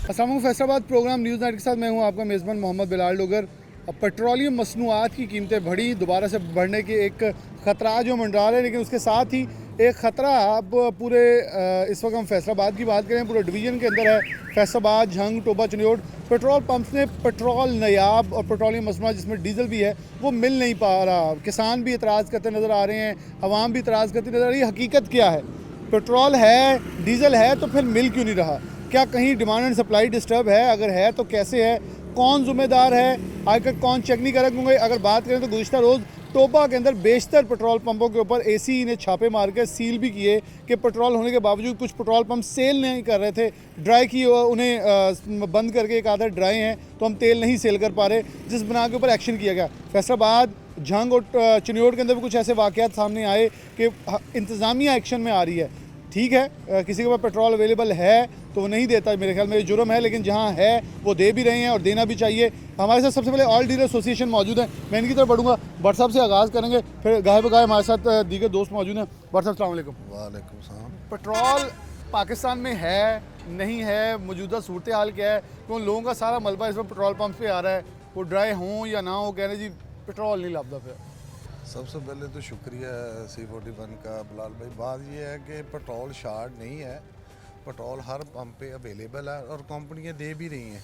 अस्सलाम वालेकुम। Faisalabad programme news night के साथ मैं हूं आपका मेज़बान मोहम्मद बिलाल डोगर। अब पेट्रोलियम मसनूआत की कीमतें बढ़ी, दोबारा से बढ़ने के एक ख़तरा जो मंडरा रहे हैं, लेकिन उसके साथ ही एक ख़तरा अब पूरे इस वक्त हम फैसलाबाद की बात करें, पूरे डिवीज़न के अंदर है। Faisalabad, Jhang, Toba, Chiniot petrol pumps में पेट्रोल नायाब और पेट्रोलियम मसनूआत जिसमें डीज़ल भी है वो मिल नहीं पा रहा। किसान भी इतराज़ करते नज़र आ रहे हैं, आवाम भी इतराज़ करती नज़र आ रही है। हकीकत क्या है? पेट्रोल है, डीज़ल है, तो फिर मिल क्यों नहीं रहा? क्या कहीं डिमांड एंड सप्लाई डिस्टर्ब है? अगर है तो कैसे है? कौन ज़िम्मेदार है? आखिर कौन चेक नहीं कर क्योंकि अगर बात करें तो गुज़िश्ता रोज़ टोबा के अंदर बेशतर पेट्रोल पंपों के ऊपर एसी ने छापे मार के सील भी किए कि पेट्रोल होने के बावजूद कुछ पेट्रोल पंप सेल नहीं कर रहे थे। ड्राई की उन्हें बंद करके एक आधा ड्राई हैं तो हम तेल नहीं सेल कर पा रहे, जिस बना के ऊपर एक्शन किया गया। फैसलाबाद, झंग और चनियोट के अंदर भी कुछ ऐसे वाक़यात सामने आए कि इंतज़ामिया एक्शन में आ रही है। ठीक है, किसी के पास पेट्रोल अवेलेबल है तो वो नहीं देता, मेरे ख्याल में जुर्म है, लेकिन जहाँ है वो दे भी रहे हैं और देना भी चाहिए। हमारे साथ सबसे पहले ऑल डीलर एसोसिएशन मौजूद है, मैं इनकी तरफ बढ़ूंगा। भट्ट साहब से आगाज़ करेंगे, फिर गाय बगाए हमारे साथ दीगर दोस्त मौजूद हैं। भट्ट साहब अस्सलाम वालेकुम। वालेकुम सलाम। पेट्रोल पाकिस्तान में है नहीं है, मौजूदा सूरत हाल क्या है? क्यों लोगों का सारा मलबा इस वक्त पेट्रोल पम्प पे आ रहा है, वो ड्राई हों या ना हो, कह रहे जी पेट्रोल नहीं लभदा पे। सबसे पहले तो शुक्रिया C41 का बिलाल भाई। बात यह है कि पेट्रोल शार्ट नहीं है, पेट्रोल हर पंप पे अवेलेबल है और कंपनियां दे भी रही हैं।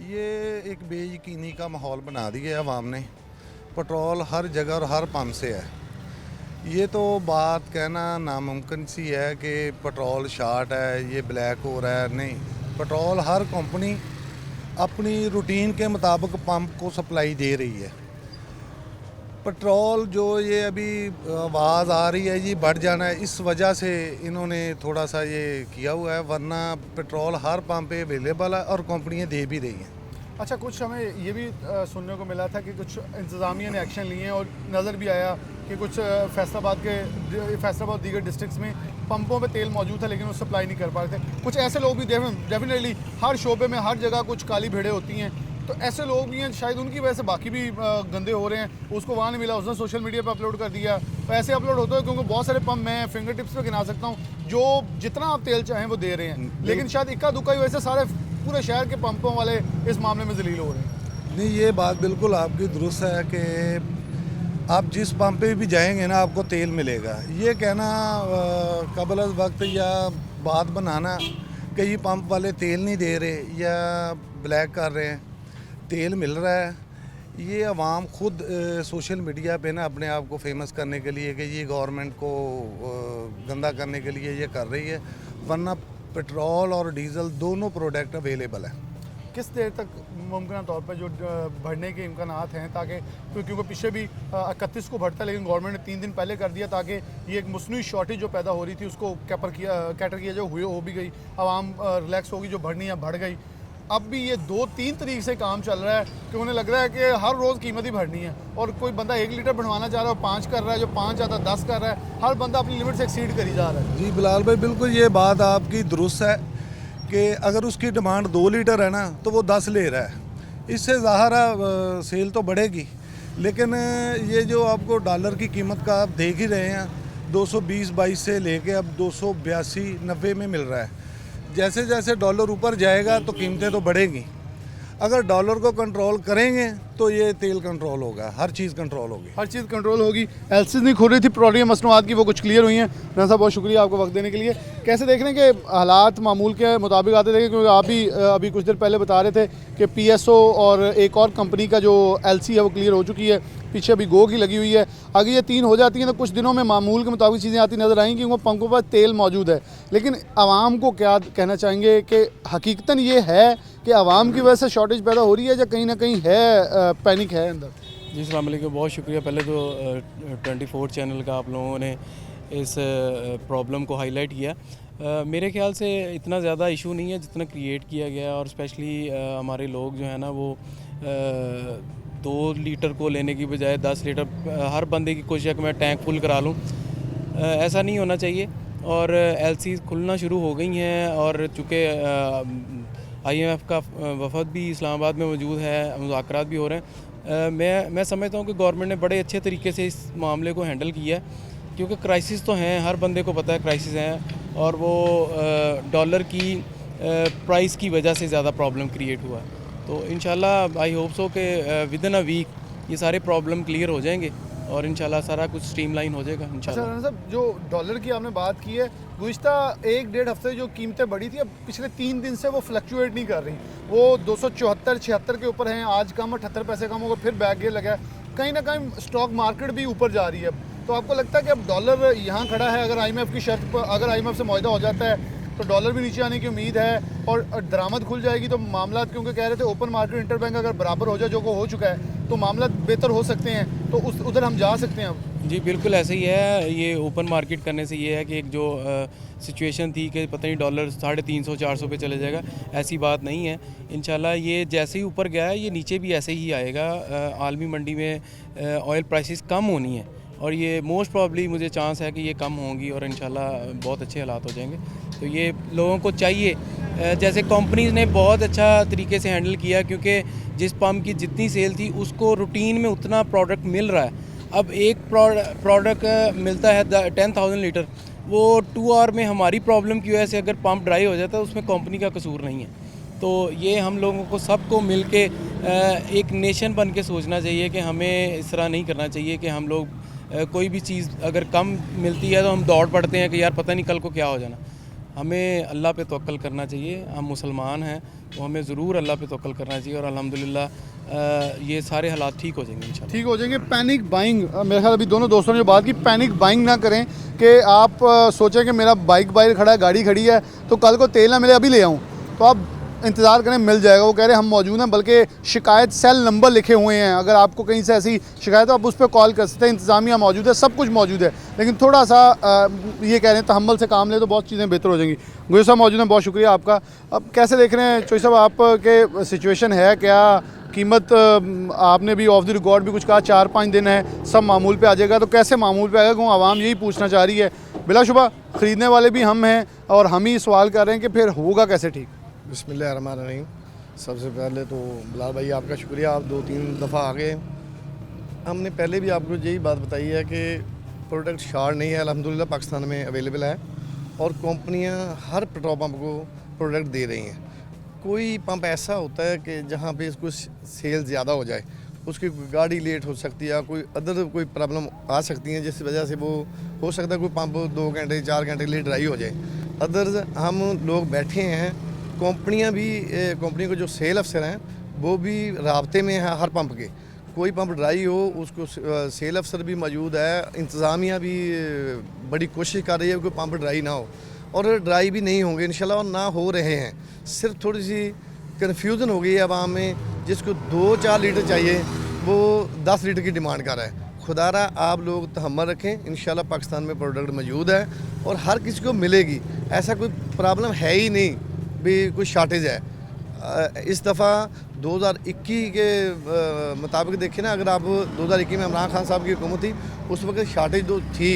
ये एक बेयकीनी का माहौल बना दिया है अवाम ने। पेट्रोल हर जगह और हर पंप से है। ये तो बात कहना नामुमकिन सी है कि पेट्रोल शार्ट है, ये ब्लैक हो रहा है। नहीं, पेट्रोल हर कंपनी अपनी रूटीन के मुताबिक पंप को सप्लाई दे रही है। पेट्रोल जो ये अभी आवाज़ आ रही है ये बढ़ जाना है, इस वजह से इन्होंने थोड़ा सा ये किया हुआ है, वरना पेट्रोल हर पंप पे अवेलेबल है और कंपनियां दे भी रही हैं। अच्छा, कुछ हमें ये भी सुनने को मिला था कि कुछ इंतज़ामिया ने एक्शन लिए हैं और नज़र भी आया कि कुछ फैसलाबाद दीगर डिस्ट्रिक्ट्स में पंपों पे तेल मौजूद था लेकिन वो सप्लाई नहीं कर पा रहे थे। कुछ ऐसे लोग भी डेफिनेटली हर शोबे में हर जगह कुछ काली भेड़ें होती हैं, तो ऐसे लोग भी हैं, शायद उनकी वजह से बाकी भी गंदे हो रहे हैं। उसको वहाँ नहीं मिला, उसने सोशल मीडिया पर अपलोड कर दिया। तो ऐसे अपलोड होता है क्योंकि बहुत सारे पंप मैं फिंगर टिप्स पे गिना सकता हूँ जो जितना आप तेल चाहें वो दे रहे हैं, लेकिन शायद इक्का दुक्का की वजह से सारे पूरे शहर के पंपों वाले इस मामले में जलील हो रहे हैं। नहीं, ये बात बिल्कुल आपकी दुरुस्त है कि आप जिस पंप पे भी जाएंगे ना आपको तेल मिलेगा। ये कहना कबल वक्त या बात बनाना कि ये पंप वाले तेल नहीं दे रहे या ब्लैक कर रहे हैं, तेल मिल रहा है। ये अवाम खुद सोशल मीडिया पे ना अपने आप को फेमस करने के लिए कि ये गवर्नमेंट को गंदा करने के लिए ये कर रही है, वरना पेट्रोल और डीज़ल दोनों प्रोडक्ट अवेलेबल है। किस देर तक मुमकिन तौर पर जो बढ़ने के इम्कानात हैं, ताकि क्योंकि पीछे भी 31 को बढ़ता है लेकिन गवर्नमेंट ने 3 दिन पहले कर दिया ताकि ये एक मसनूई शॉर्टेज जो पैदा हो रही थी उसको कैटर किया जो हो भी गई, आवाम रिलैक्स होगी, जो बढ़नी है बढ़ गई। अब भी ये 2-3 तरीके से काम चल रहा है कि उन्हें लग रहा है कि हर रोज़ कीमत ही बढ़नी है और कोई बंदा 1 लीटर बढ़वाना चाह रहा है और 5 कर रहा है, जो 5 आता 10 कर रहा है, हर बंदा अपनी लिमिट से एक्सीड करी जा रहा है। जी बिलाल भाई, बिल्कुल ये बात आपकी दुरुस्त है कि अगर उसकी डिमांड 2 लीटर है ना तो वो 10 ले रहा है। इससे ज़ाहिर है सेल तो बढ़ेगी, लेकिन ये जो आपको डॉलर की कीमत का आप देख ही रहे हैं, 220-22 से लेके अब 282-90 में मिल रहा है। जैसे जैसे डॉलर ऊपर जाएगा तो कीमतें तो बढ़ेंगी। अगर डॉलर को कंट्रोल करेंगे तो ये तेल कंट्रोल होगा, हर चीज़ कंट्रोल होगी। हर चीज़ कंट्रोल होगी। एलसीज नहीं खुल रही थी पेट्रोलियम मसनूआत की, वो कुछ क्लियर हुई हैं। रना साहब बहुत शुक्रिया आपको वक्त देने के लिए। कैसे देख रहे हैं कि हालात मामूल के मुताबिक आते थे, क्योंकि आप भी अभी कुछ देर पहले बता रहे थे कि PSO और एक और कंपनी का जो LC है वो क्लियर हो चुकी है, पीछे अभी गो की लगी हुई है। अगर ये 3 हो जाती हैं तो कुछ दिनों में मामूल के मुताबिक चीज़ें आती नज़र आएंगी क्योंकि पंपों पर तेल मौजूद है। लेकिन आवाम को क्या कहना चाहेंगे कि हकीकतन ये है कि आवाम की वजह से शॉर्टेज पैदा हो रही है या कहीं ना कहीं है पैनिक है अंदर? जी अस्सलाम वालेकुम, बहुत शुक्रिया पहले तो 24 चैनल का, आप लोगों ने इस प्रॉब्लम को हाईलाइट किया। मेरे ख्याल से इतना ज़्यादा इशू नहीं है जितना क्रिएट किया गया, और स्पेशली हमारे लोग जो है ना वो 2 लीटर को लेने की बजाय 10 लीटर हर बंदे की कोशिश है कि मैं टैंक फुल करा लूँ। ऐसा नहीं होना चाहिए। और LC खुलना शुरू हो गई हैं, और चूँकि IMF का वफद भी इस्लामाबाद में मौजूद है, मुज़ाकरात भी हो रहे हैं। मैं समझता हूँ कि गवर्नमेंट ने बड़े अच्छे तरीके से इस मामले को हैंडल किया है, क्योंकि क्राइसिस तो हैं, हर बंदे को पता है क्राइसिस हैं, और वो डॉलर की प्राइस की वजह से ज़्यादा प्रॉब्लम क्रिएट हुआ है। तो इंशाल्लाह आई होप सो कि विद इन अ वीक ये सारे प्रॉब्लम क्लियर हो जाएंगे और इंशाल्लाह सारा कुछ स्ट्रीमलाइन हो जाएगा अच्छा इंशाल्लाह। राना साहब, जो डॉलर की आपने बात की है, गुज़िश्ता 1-1.5 हफ्ते जो कीमतें बढ़ी थी, अब पिछले 3 दिन से वो फ्लक्चुएट नहीं कर रही। वो 274-76 के ऊपर हैं, आज कम 78 पैसे कम होगा, फिर बैक गियर लगा है। कहीं ना कहीं स्टॉक मार्केट भी ऊपर जा रही है अब। तो आपको लगता है कि अब डॉलर यहाँ खड़ा है, अगर IMF की शर्त पर, अगर IMF से मुआहदा हो जाता है तो डॉलर भी नीचे आने की उम्मीद है और दरामद खुल जाएगी, तो मामला, क्योंकि कह रहे थे ओपन मार्केट इंटरबैंक अगर बराबर हो जाए, जो को हो चुका है, तो मामला बेहतर हो सकते हैं, तो उधर हम जा सकते हैं अब? जी बिल्कुल ऐसे ही है। ये ओपन मार्केट करने से ये है कि एक जो सिचुएशन थी कि पता नहीं डॉलर 350-400 पे चले जाएगा, ऐसी बात नहीं है। इंशाल्लाह ये जैसे ही ऊपर गया है ये नीचे भी ऐसे ही आएगा। आलमी मंडी में ऑयल प्राइसेस कम होनी है और ये मोस्ट प्रॉब्ली मुझे चांस है कि ये कम होंगी और इंशाल्लाह बहुत अच्छे हालात हो जाएंगे। तो ये लोगों को चाहिए, जैसे कंपनीज़ ने बहुत अच्छा तरीके से हैंडल किया, क्योंकि जिस पम्प की जितनी सेल थी उसको रूटीन में उतना प्रोडक्ट मिल रहा है। अब एक प्रोडक्ट मिलता है 10,000 लीटर, वो 2 आवर में हमारी प्रॉब्लम की वजह से अगर पंप ड्राई हो जाता है उसमें कंपनी का कसूर नहीं है। तो ये हम लोगों को सबको मिल के एक नेशन बन के सोचना चाहिए कि हमें इस तरह नहीं करना चाहिए कि हम लोग कोई भी चीज़ अगर कम मिलती है तो हम दौड़ पड़ते हैं कि यार पता नहीं कल को क्या हो जाना। हमें अल्लाह पे तवक्कल करना चाहिए। हम मुसलमान हैं तो हमें ज़रूर अल्लाह पे तवक्कल करना चाहिए और अल्हम्दुलिल्लाह ये सारे हालात ठीक हो जाएंगे इंशाल्लाह। ठीक हो जाएंगे। पैनिक बाइंग, मेरे ख्याल अभी दोनों दोस्तों ने जो बात की, पैनिक बाइंग ना करें कि आप सोचें कि मेरा बाइक बाहर खड़ा है, गाड़ी खड़ी है, तो कल को तेल ना मिले अभी ले आऊँ, तो आप इंतज़ार करें, मिल जाएगा। वो कह रहे हैं हम मौजूद हैं, बल्कि शिकायत सेल नंबर लिखे हुए हैं, अगर आपको कहीं से ऐसी शिकायत हो आप उस पर कॉल कर सकते हैं। इंतज़ामिया मौजूद है, सब कुछ मौजूद है, लेकिन थोड़ा सा ये कह रहे हैं तहम्मुल से काम ले तो बहुत चीज़ें बेहतर हो जाएंगी। गुजर साहब मौजूद हैं, बहुत शुक्रिया आपका। अब कैसे देख रहे हैं चोई साहब, आपके सिचुएशन है क्या? कीमत आपने भी ऑफ द रिकॉर्ड भी कुछ कहा, 4-5 दिन है, सब मामूल पे आ जाएगा, तो कैसे मामूल पे आएगा? क्यों आवाम यही पूछना चाह रही है। बिलाशुबा ख़रीदने वाले भी हम हैं और हम ही सवाल कर रहे हैं कि फिर होगा कैसे ठीक? बिस्मिल्लाहिर्रहमानिर्रहीम। सबसे पहले तो बिलाल भाई आपका शुक्रिया, आप 2-3 दफ़ा आ गए। हमने पहले भी आपको यही बात बताई है कि प्रोडक्ट शार्ट नहीं है, अल्हम्दुलिल्लाह पाकिस्तान में अवेलेबल है और कंपनियां हर पेट्रोल पंप को प्रोडक्ट दे रही हैं। कोई पंप ऐसा होता है कि जहां पे इसको सेल ज़्यादा हो जाए, उसकी गाड़ी लेट हो सकती है, कोई अदर कोई प्रॉब्लम आ सकती है जिस वजह से वो हो सकता है कोई पंप 2 घंटे 4 घंटे लेट ड्राई हो जाए। अदर हम लोग बैठे हैं, कंपनियां भी, कंपनी को जो सेल अफसर हैं वो भी राब्ते में है हर पंप के। कोई पंप ड्राई हो उसको सेल अफसर भी मौजूद है, इंतज़ामिया भी बड़ी कोशिश कर रही है कि कोई पंप ड्राई ना हो, और ड्राई भी नहीं होंगे इंशाल्लाह, और ना हो रहे हैं। सिर्फ थोड़ी सी कन्फ्यूज़न हो गई है आवाम में, जिसको 2-4 लीटर चाहिए वो 10 लीटर की डिमांड कर रहा है। खुदारा आप लोग तहम्मुल रखें, इंशाल्लाह पाकिस्तान में प्रोडक्ट मौजूद है और हर किसी को मिलेगी, ऐसा कोई प्रॉब्लम है ही नहीं भी कोई शार्टेज है। इस दफ़ा 2021 के मुताबिक देखें ना, अगर आप 2021 में इमरान खान साहब की हुकूमत थी, उस वक्त शार्टेज तो थी,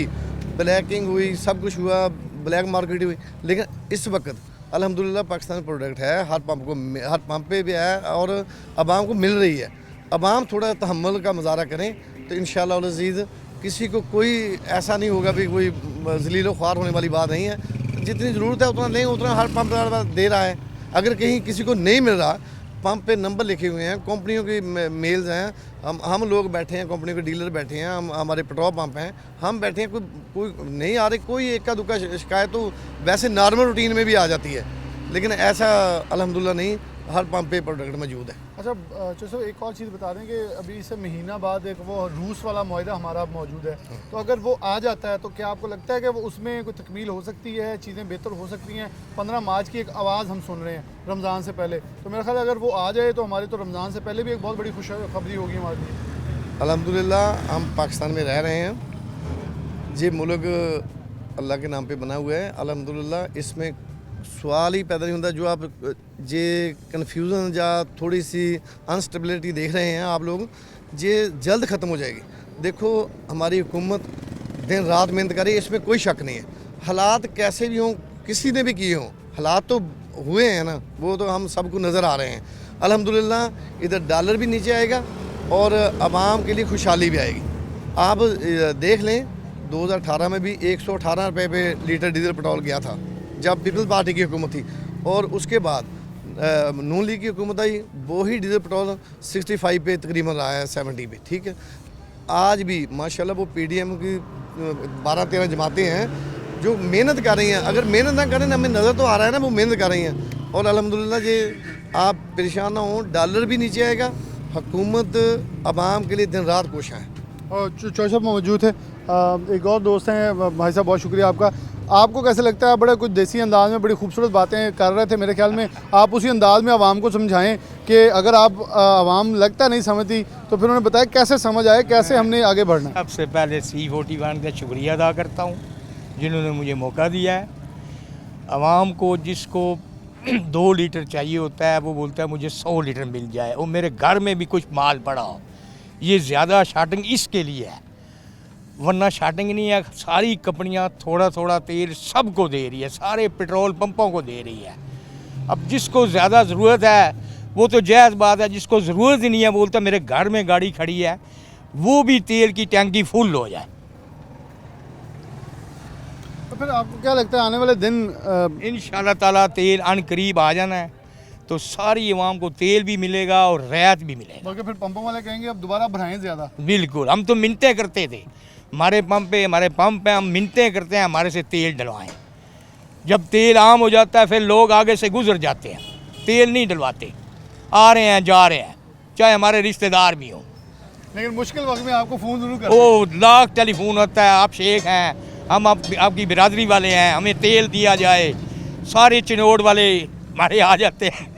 ब्लैकिंग हुई, सब कुछ हुआ, ब्लैक मार्केट हुई, लेकिन इस वक्त अल्हम्दुलिल्लाह पाकिस्तान प्रोडक्ट है, हर पंप पे भी है और अवाम को मिल रही है। अवाम थोड़ा तहम्मुल का मुजाहरा करें तो इंशाअल्लाह अज़ीज़ किसी को कोई ऐसा नहीं होगा भी कोई ज़लील ख्वार होने वाली बात नहीं है। जितनी ज़रूरत है उतना नहीं, उतना हर पंप दे रहा है। अगर कहीं किसी को नहीं मिल रहा, पंप पे नंबर लिखे हुए हैं, कंपनियों की मेल्स हैं, हम लोग बैठे हैं, कंपनी के डीलर बैठे हैं, हमारे पेट्रोल पंप हैं, हम बैठे हैं, कोई नहीं आ रही, कोई एक का दुक्का शिकायत तो वैसे नॉर्मल रूटीन में भी आ जाती है, लेकिन ऐसा अल्हम्दुलिल्लाह नहीं, हर पंप पे प्रोडक्ट मौजूद है। अच्छा चलो एक और चीज़ बता दें कि अभी से महीना बाद एक वो रूस वाला मुआहदा हमारा मौजूद है, तो अगर वो आ जाता है तो क्या आपको लगता है कि वो उसमें कोई तकमील हो सकती है, चीज़ें बेहतर हो सकती हैं? 15 मार्च की एक आवाज़ हम सुन रहे हैं रमज़ान से पहले, तो मेरा ख्याल अगर वो आ जाए तो हमारे तो रमज़ान से पहले भी एक बहुत बड़ी खुशखबरी होगी हमारे लिए। अल्हम्दुलिल्लाह हम पाकिस्तान में रह रहे हैं, ये मुल्क अल्लाह के नाम पे बना हुआ है। अल्हम्दुलिल्लाह इसमें सवाल ही पैदा नहीं होता। जो आप जे कन्फ्यूज़न या थोड़ी सी अनस्टेबिलिटी देख रहे हैं आप लोग, ये जल्द ख़त्म हो जाएगी। देखो हमारी हुकूमत दिन रात मेहनत करे, इसमें कोई शक नहीं है। हालात कैसे भी हों, किसी ने भी किए हों, हालात तो हुए हैं ना, वो तो हम सबको नज़र आ रहे हैं। अल्हम्दुलिल्लाह इधर डॉलर भी नीचे आएगा और आवाम के लिए खुशहाली भी आएगी। आप देख लें 2018 में भी 118 रुपये पे लीटर डीजल पेट्रोल गया था जब पीपल्स पार्टी की हुकूमत थी, और उसके बाद नून लीग की हुकूमत आई, वो ही डीजल पेट्रोल 65 पे तकरीबन रहा है, 70 पे, ठीक है। आज भी माशाल्लाह वो पीडीएम की 12-13 जमातें हैं जो मेहनत कर रही हैं। अगर मेहनत ना करें, हमें नज़र तो आ रहा है ना वो मेहनत कर रही हैं। और अल्हम्दुलिल्लाह ये आप परेशान ना हों, डॉलर भी नीचे आएगा, हुकूमत आवाम के लिए दिन रात कोशिश है। और चौधरी साहब मौजूद है, एक और दोस्त हैं भाई साहब, बहुत शुक्रिया आपका। आपको कैसे लगता है, बड़े कुछ देसी अंदाज में बड़ी खूबसूरत बातें कर रहे थे, मेरे ख्याल में आप उसी अंदाज में आवाम को समझाएं कि अगर आप आवाम लगता नहीं समझती तो फिर उन्हें बताएं कैसे समझ आए, कैसे हमने आगे बढ़ना है। सबसे पहले C41 का शुक्रिया अदा करता हूँ जिन्होंने मुझे मौका दिया है। आवाम को जिसको 2 लीटर चाहिए होता है वो बोलता है मुझे 100 लीटर मिल जाए और मेरे घर में भी कुछ माल पड़ा हो। ये ज़्यादा शार्टिंग इसके लिए है, वरना शार्टिंग नहीं है। सारी कंपनियां थोड़ा थोड़ा तेल सबको दे रही है, सारे पेट्रोल पंपों को दे रही है। अब जिसको ज़्यादा ज़रूरत है वो तो जायज़ बात है, जिसको ज़रूरत ही नहीं है बोलता मेरे घर में गाड़ी खड़ी है, वो भी तेल की टैंकी फुल हो जाए। तो फिर आपको क्या लगता है आने वाले दिन इंशाल्लाह ताला तेल अन करीब आ जाना है तो सारी आवाम को तेल भी मिलेगा और रियायत भी मिलेगा। बल्कि फिर पंपों वाले कहेंगे अब दोबारा बढ़ाएं ज़्यादा। बिल्कुल, हम तो मिन्नतें करते थे, हमारे पंप पे हम मिन्नतें करते हैं हमारे से तेल डलवाएं। जब तेल आम हो जाता है फिर लोग आगे से गुजर जाते हैं, तेल नहीं डलवाते, आ रहे हैं जा रहे हैं, चाहे हमारे रिश्तेदार भी हों। लेकिन मुश्किल वक्त में आपको फ़ोन जरूर करते ओ लाख टेलीफोन होता है, आप शेख हैं, हम आपकी बिरादरी वाले हैं, हमें तेल दिया जाए, सारे चिनोड़ वाले हमारे आ जाते हैं।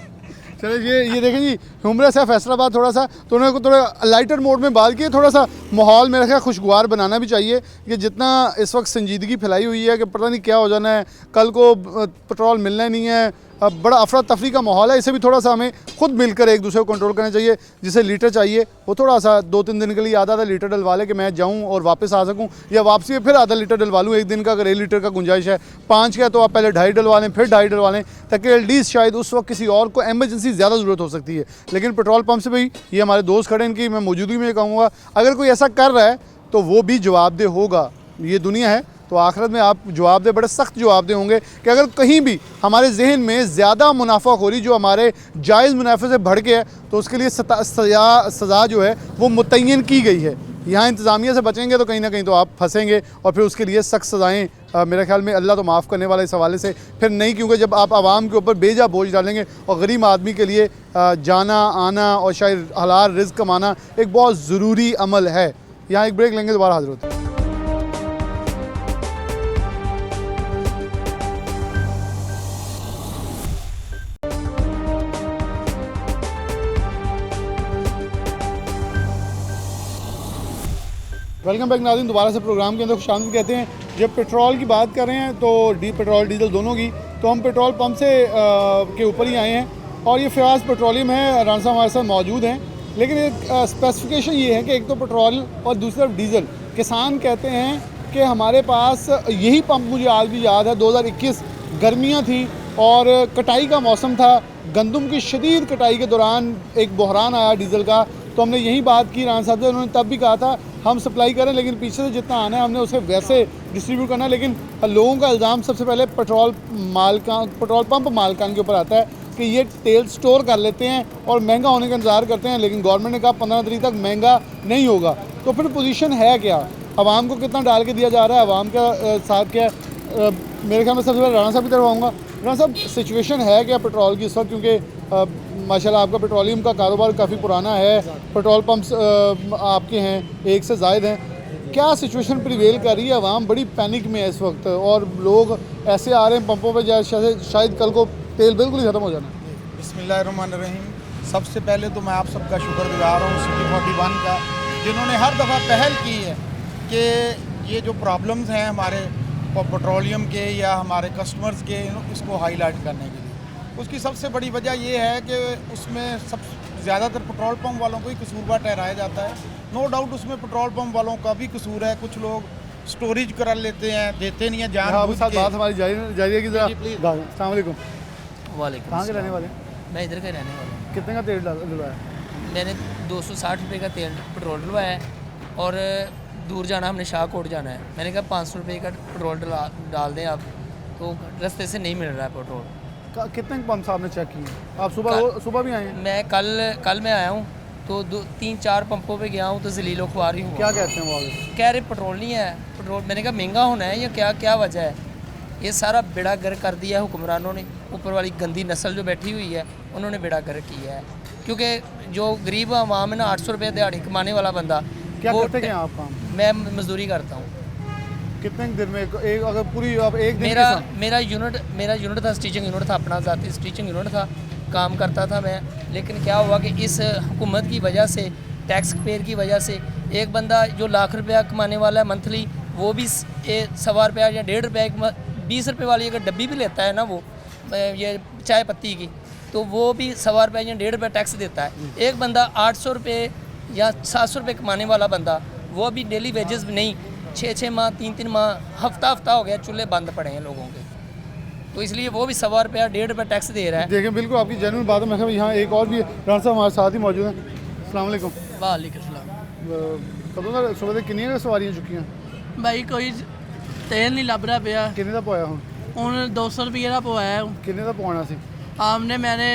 चलिए ये देखें जी, ह्यूमरस है फैसलाबाद थोड़ा सा, तो उन्होंने को थोड़ा लाइटर मोड में बात की, थोड़ा सा माहौल मेरा ख्याल खुशगवार बनाना भी चाहिए कि जितना इस वक्त संजीदगी फैलाई हुई है कि पता नहीं क्या हो जाना है, कल को पेट्रोल मिलना ही नहीं है, अब बड़ा अफरा तफरी का माहौल है। इसे भी थोड़ा सा हमें खुद मिलकर एक दूसरे को कंट्रोल करना चाहिए। जिसे लीटर चाहिए वो थोड़ा सा 2-3 दिन के लिए आधा लीटर डलवा ले कि मैं जाऊं और वापस आ सकूं, या वापसी में फिर आधा लीटर डलवा लूं एक दिन का। अगर 1 लीटर का गुंजाइश है, 5 का है तो आप पहले 2.5 डलवा लें, फिर 2.5 डलवा लें, ताकि एटलीस्ट शायद उस वक्त किसी और को एमरजेंसी ज़्यादा ज़रूरत हो सकती है। लेकिन पेट्रोल पंप से भाई ये हमारे दोस्त खड़े, इनकी मैं मौजूदगी में कहूँगा अगर कोई ऐसा कर रहा है तो वो भी जवाबदेह होगा। ये दुनिया है तो आखिरत में आप जवाबदेह, बड़े सख्त जवाबदेह होंगे कि अगर कहीं भी हमारे जहन में ज़्यादा मुनाफाखोरी जो हमारे जायज़ मुनाफे से बढ़ के है तो उसके लिए सज़ा जो है वो मुतय्यन की गई है। यहाँ इंतज़ामिया से बचेंगे तो कहीं ना कहीं तो आप फंसेंगे और फिर उसके लिए सख्त सज़ाएँ मेरे ख्याल में अल्लाह तो माफ़ करने वाला इस हवाले से फिर नहीं, क्योंकि जब आप आवाम के ऊपर बेजा बोझ डालेंगे और गरीब आदमी के लिए जाना आना और शायद हलाल रिज़्क़ कमाना एक बहुत ज़रूरी अमल है। यहाँ एक ब्रेक लेंगे, दोबारा हाज़िर होते हैं। वेलकम बैक नाज़रीन, दोबारा से प्रोग्राम के अंदर खुशामदीद कहते हैं। जब पेट्रोल की बात कर रहे हैं तो पेट्रोल डीजल दोनों की, तो हम पेट्रोल पंप से के ऊपर ही आए हैं और ये फ़याज़ पेट्रोलियम है, राना साहब हमारे साथ मौजूद हैं। लेकिन एक स्पेसिफिकेशन ये है कि एक तो पेट्रोल और दूसरी तरफ डीजल। किसान कहते हैं कि हमारे पास यही पंप, मुझे आज भी याद है 2021 गर्मियाँ थी और कटाई का मौसम था, गंदम की शदीद कटाई के दौरान एक बहरान आया डीज़ल का, तो हमने यही बात की राना साहब से। उन्होंने तब भी कहा था हम सप्लाई करें लेकिन पीछे से जितना आना है हमने उसे वैसे डिस्ट्रीब्यूट करना है। लेकिन लोगों का इल्ज़ाम सबसे पहले पेट्रोल पंप मालकान के ऊपर आता है कि ये तेल स्टोर कर लेते हैं और महंगा होने का इंतज़ार करते हैं, लेकिन गवर्नमेंट ने कहा 15 तारीख तक महंगा नहीं होगा। तो फिर पोजीशन है क्या, आवाम को कितना डाल के दिया जा रहा है, आवाम का साथ क्या है? मेरे ख्याल में सबसे पहले राना साहब की तरफ आऊँगा। राना साहब, सिचुएशन है क्या पेट्रोल की इस वक्त, क्योंकि माशाल्लाह आपका पेट्रोलियम का कारोबार काफ़ी पुराना है, पेट्रोल पंप्स आपके हैं, 1 से ज़ायद हैं, क्या सिचुएशन प्रिवेल कर रही है? आवाम बड़ी पैनिक में है इस वक्त और लोग ऐसे आ रहे हैं पंपों पे जैसे शायद कल को तेल बिल्कुल ही ख़त्म हो जाना। बिस्मिल्लाहिर्रहमानिर्रहीम। सबसे पहले तो मैं आप सबका शुक्रगुजार हूँ C41 का, जिन्होंने हर दफ़ा पहल की है कि ये जो प्रॉब्लम्स हैं हमारे पेट्रोलियम के या हमारे कस्टमर्स के, इसको हाईलाइट करने के लिए। उसकी सबसे बड़ी वजह ये है कि उसमें सब ज़्यादातर पेट्रोल पंप वालों को ही कसूरवार ठहराया जाता है। नो डाउट उसमें पेट्रोल पंप वालों का भी कसूर है, कुछ लोग स्टोरेज करा लेते हैं, देते नहीं हैं जानबूझ के। बात हमारी जारी है कि अस्सलाम वालेकुम। वालेकुम। कहाँ के रहने वाले? मैं इधर का ही रहने वाला हूँ। कितने का तेल डलवाया? मैंने 260 रुपये का तेल पेट्रोल डलवाया है और दूर जाना, हमने शाहकोट जाना है, मैंने कहा 500 रुपये का पेट्रोल डाल दें आप, तो रास्ते से नहीं मिल रहा है पेट्रोल। कितने पंप्स आपने चेक किए? आप सुबह भी आए हैं? मैं कल मैं आया हूँ तो 3-4 पंपों पे गया हूँ तो जलीलो ख्वार ही हुआ। क्या कहते हैं वो आगे? कह रहे पेट्रोल नहीं है, पेट्रोल। मैंने कहा महंगा होना है या क्या क्या वजह है? ये सारा बेड़ा गर्क कर दिया है हुक्मरानों ने, ऊपर वाली गंदी नस्ल जो बैठी हुई है उन्होंने बेड़ा गर्क किया है। क्योंकि जो गरीब आवाम है ना, 800 रुपये दिहाड़ी कमाने वाला बंदा, क्या वो करते हैं आप काम? मैं मजदूरी करता हूँ। कितने दिन में एक अगर पूरी आप एक दिन मेरा यूनिट था, स्टिचिंग यूनिट था, अपना ज़ाती स्टिचिंग यूनिट था, काम करता था मैं। लेकिन क्या हुआ कि इस हुकूमत की वजह से, टैक्स पेयर की वजह से, एक बंदा जो लाख रुपया कमाने वाला है मंथली, वो भी 1.25 रुपया या 1.5 रुपया 20 रुपये वाली अगर डब्बी भी लेता है ना, वो ये चाय पत्ती की, तो वो भी 1.25 रुपया या 1.5 रुपया टैक्स देता है। एक बंदा 800 रुपये या 700 रुपये कमाने वाला बंदा, वो अभी डेली वेजेस भी नहीं, 6-6 माह, 3-3 माह, हफ्ता हो गया चूल्हे बंद पड़े हैं लोगों के, तो इसलिए वो भी 1.25 रुपया 1.5 रुपया टैक्स दे रहा है। देखें, बिल्कुल आपकी जेन्युइन बात है। मैं कहूँ यहाँ एक और भी राना साहब हमारे साथ ही मौजूद हैं। अस्सलाम वालेकुम। वालेकुम सलाम। कदों का सुबह किन्नियां सवारियां चुकियां? भाई कोई तेल नहीं लभ रहा पिया। किन्ने दा पोया ਹੁਣ 200 रुपये का पवाया है। किन्ने दा पवाना सी? मैंने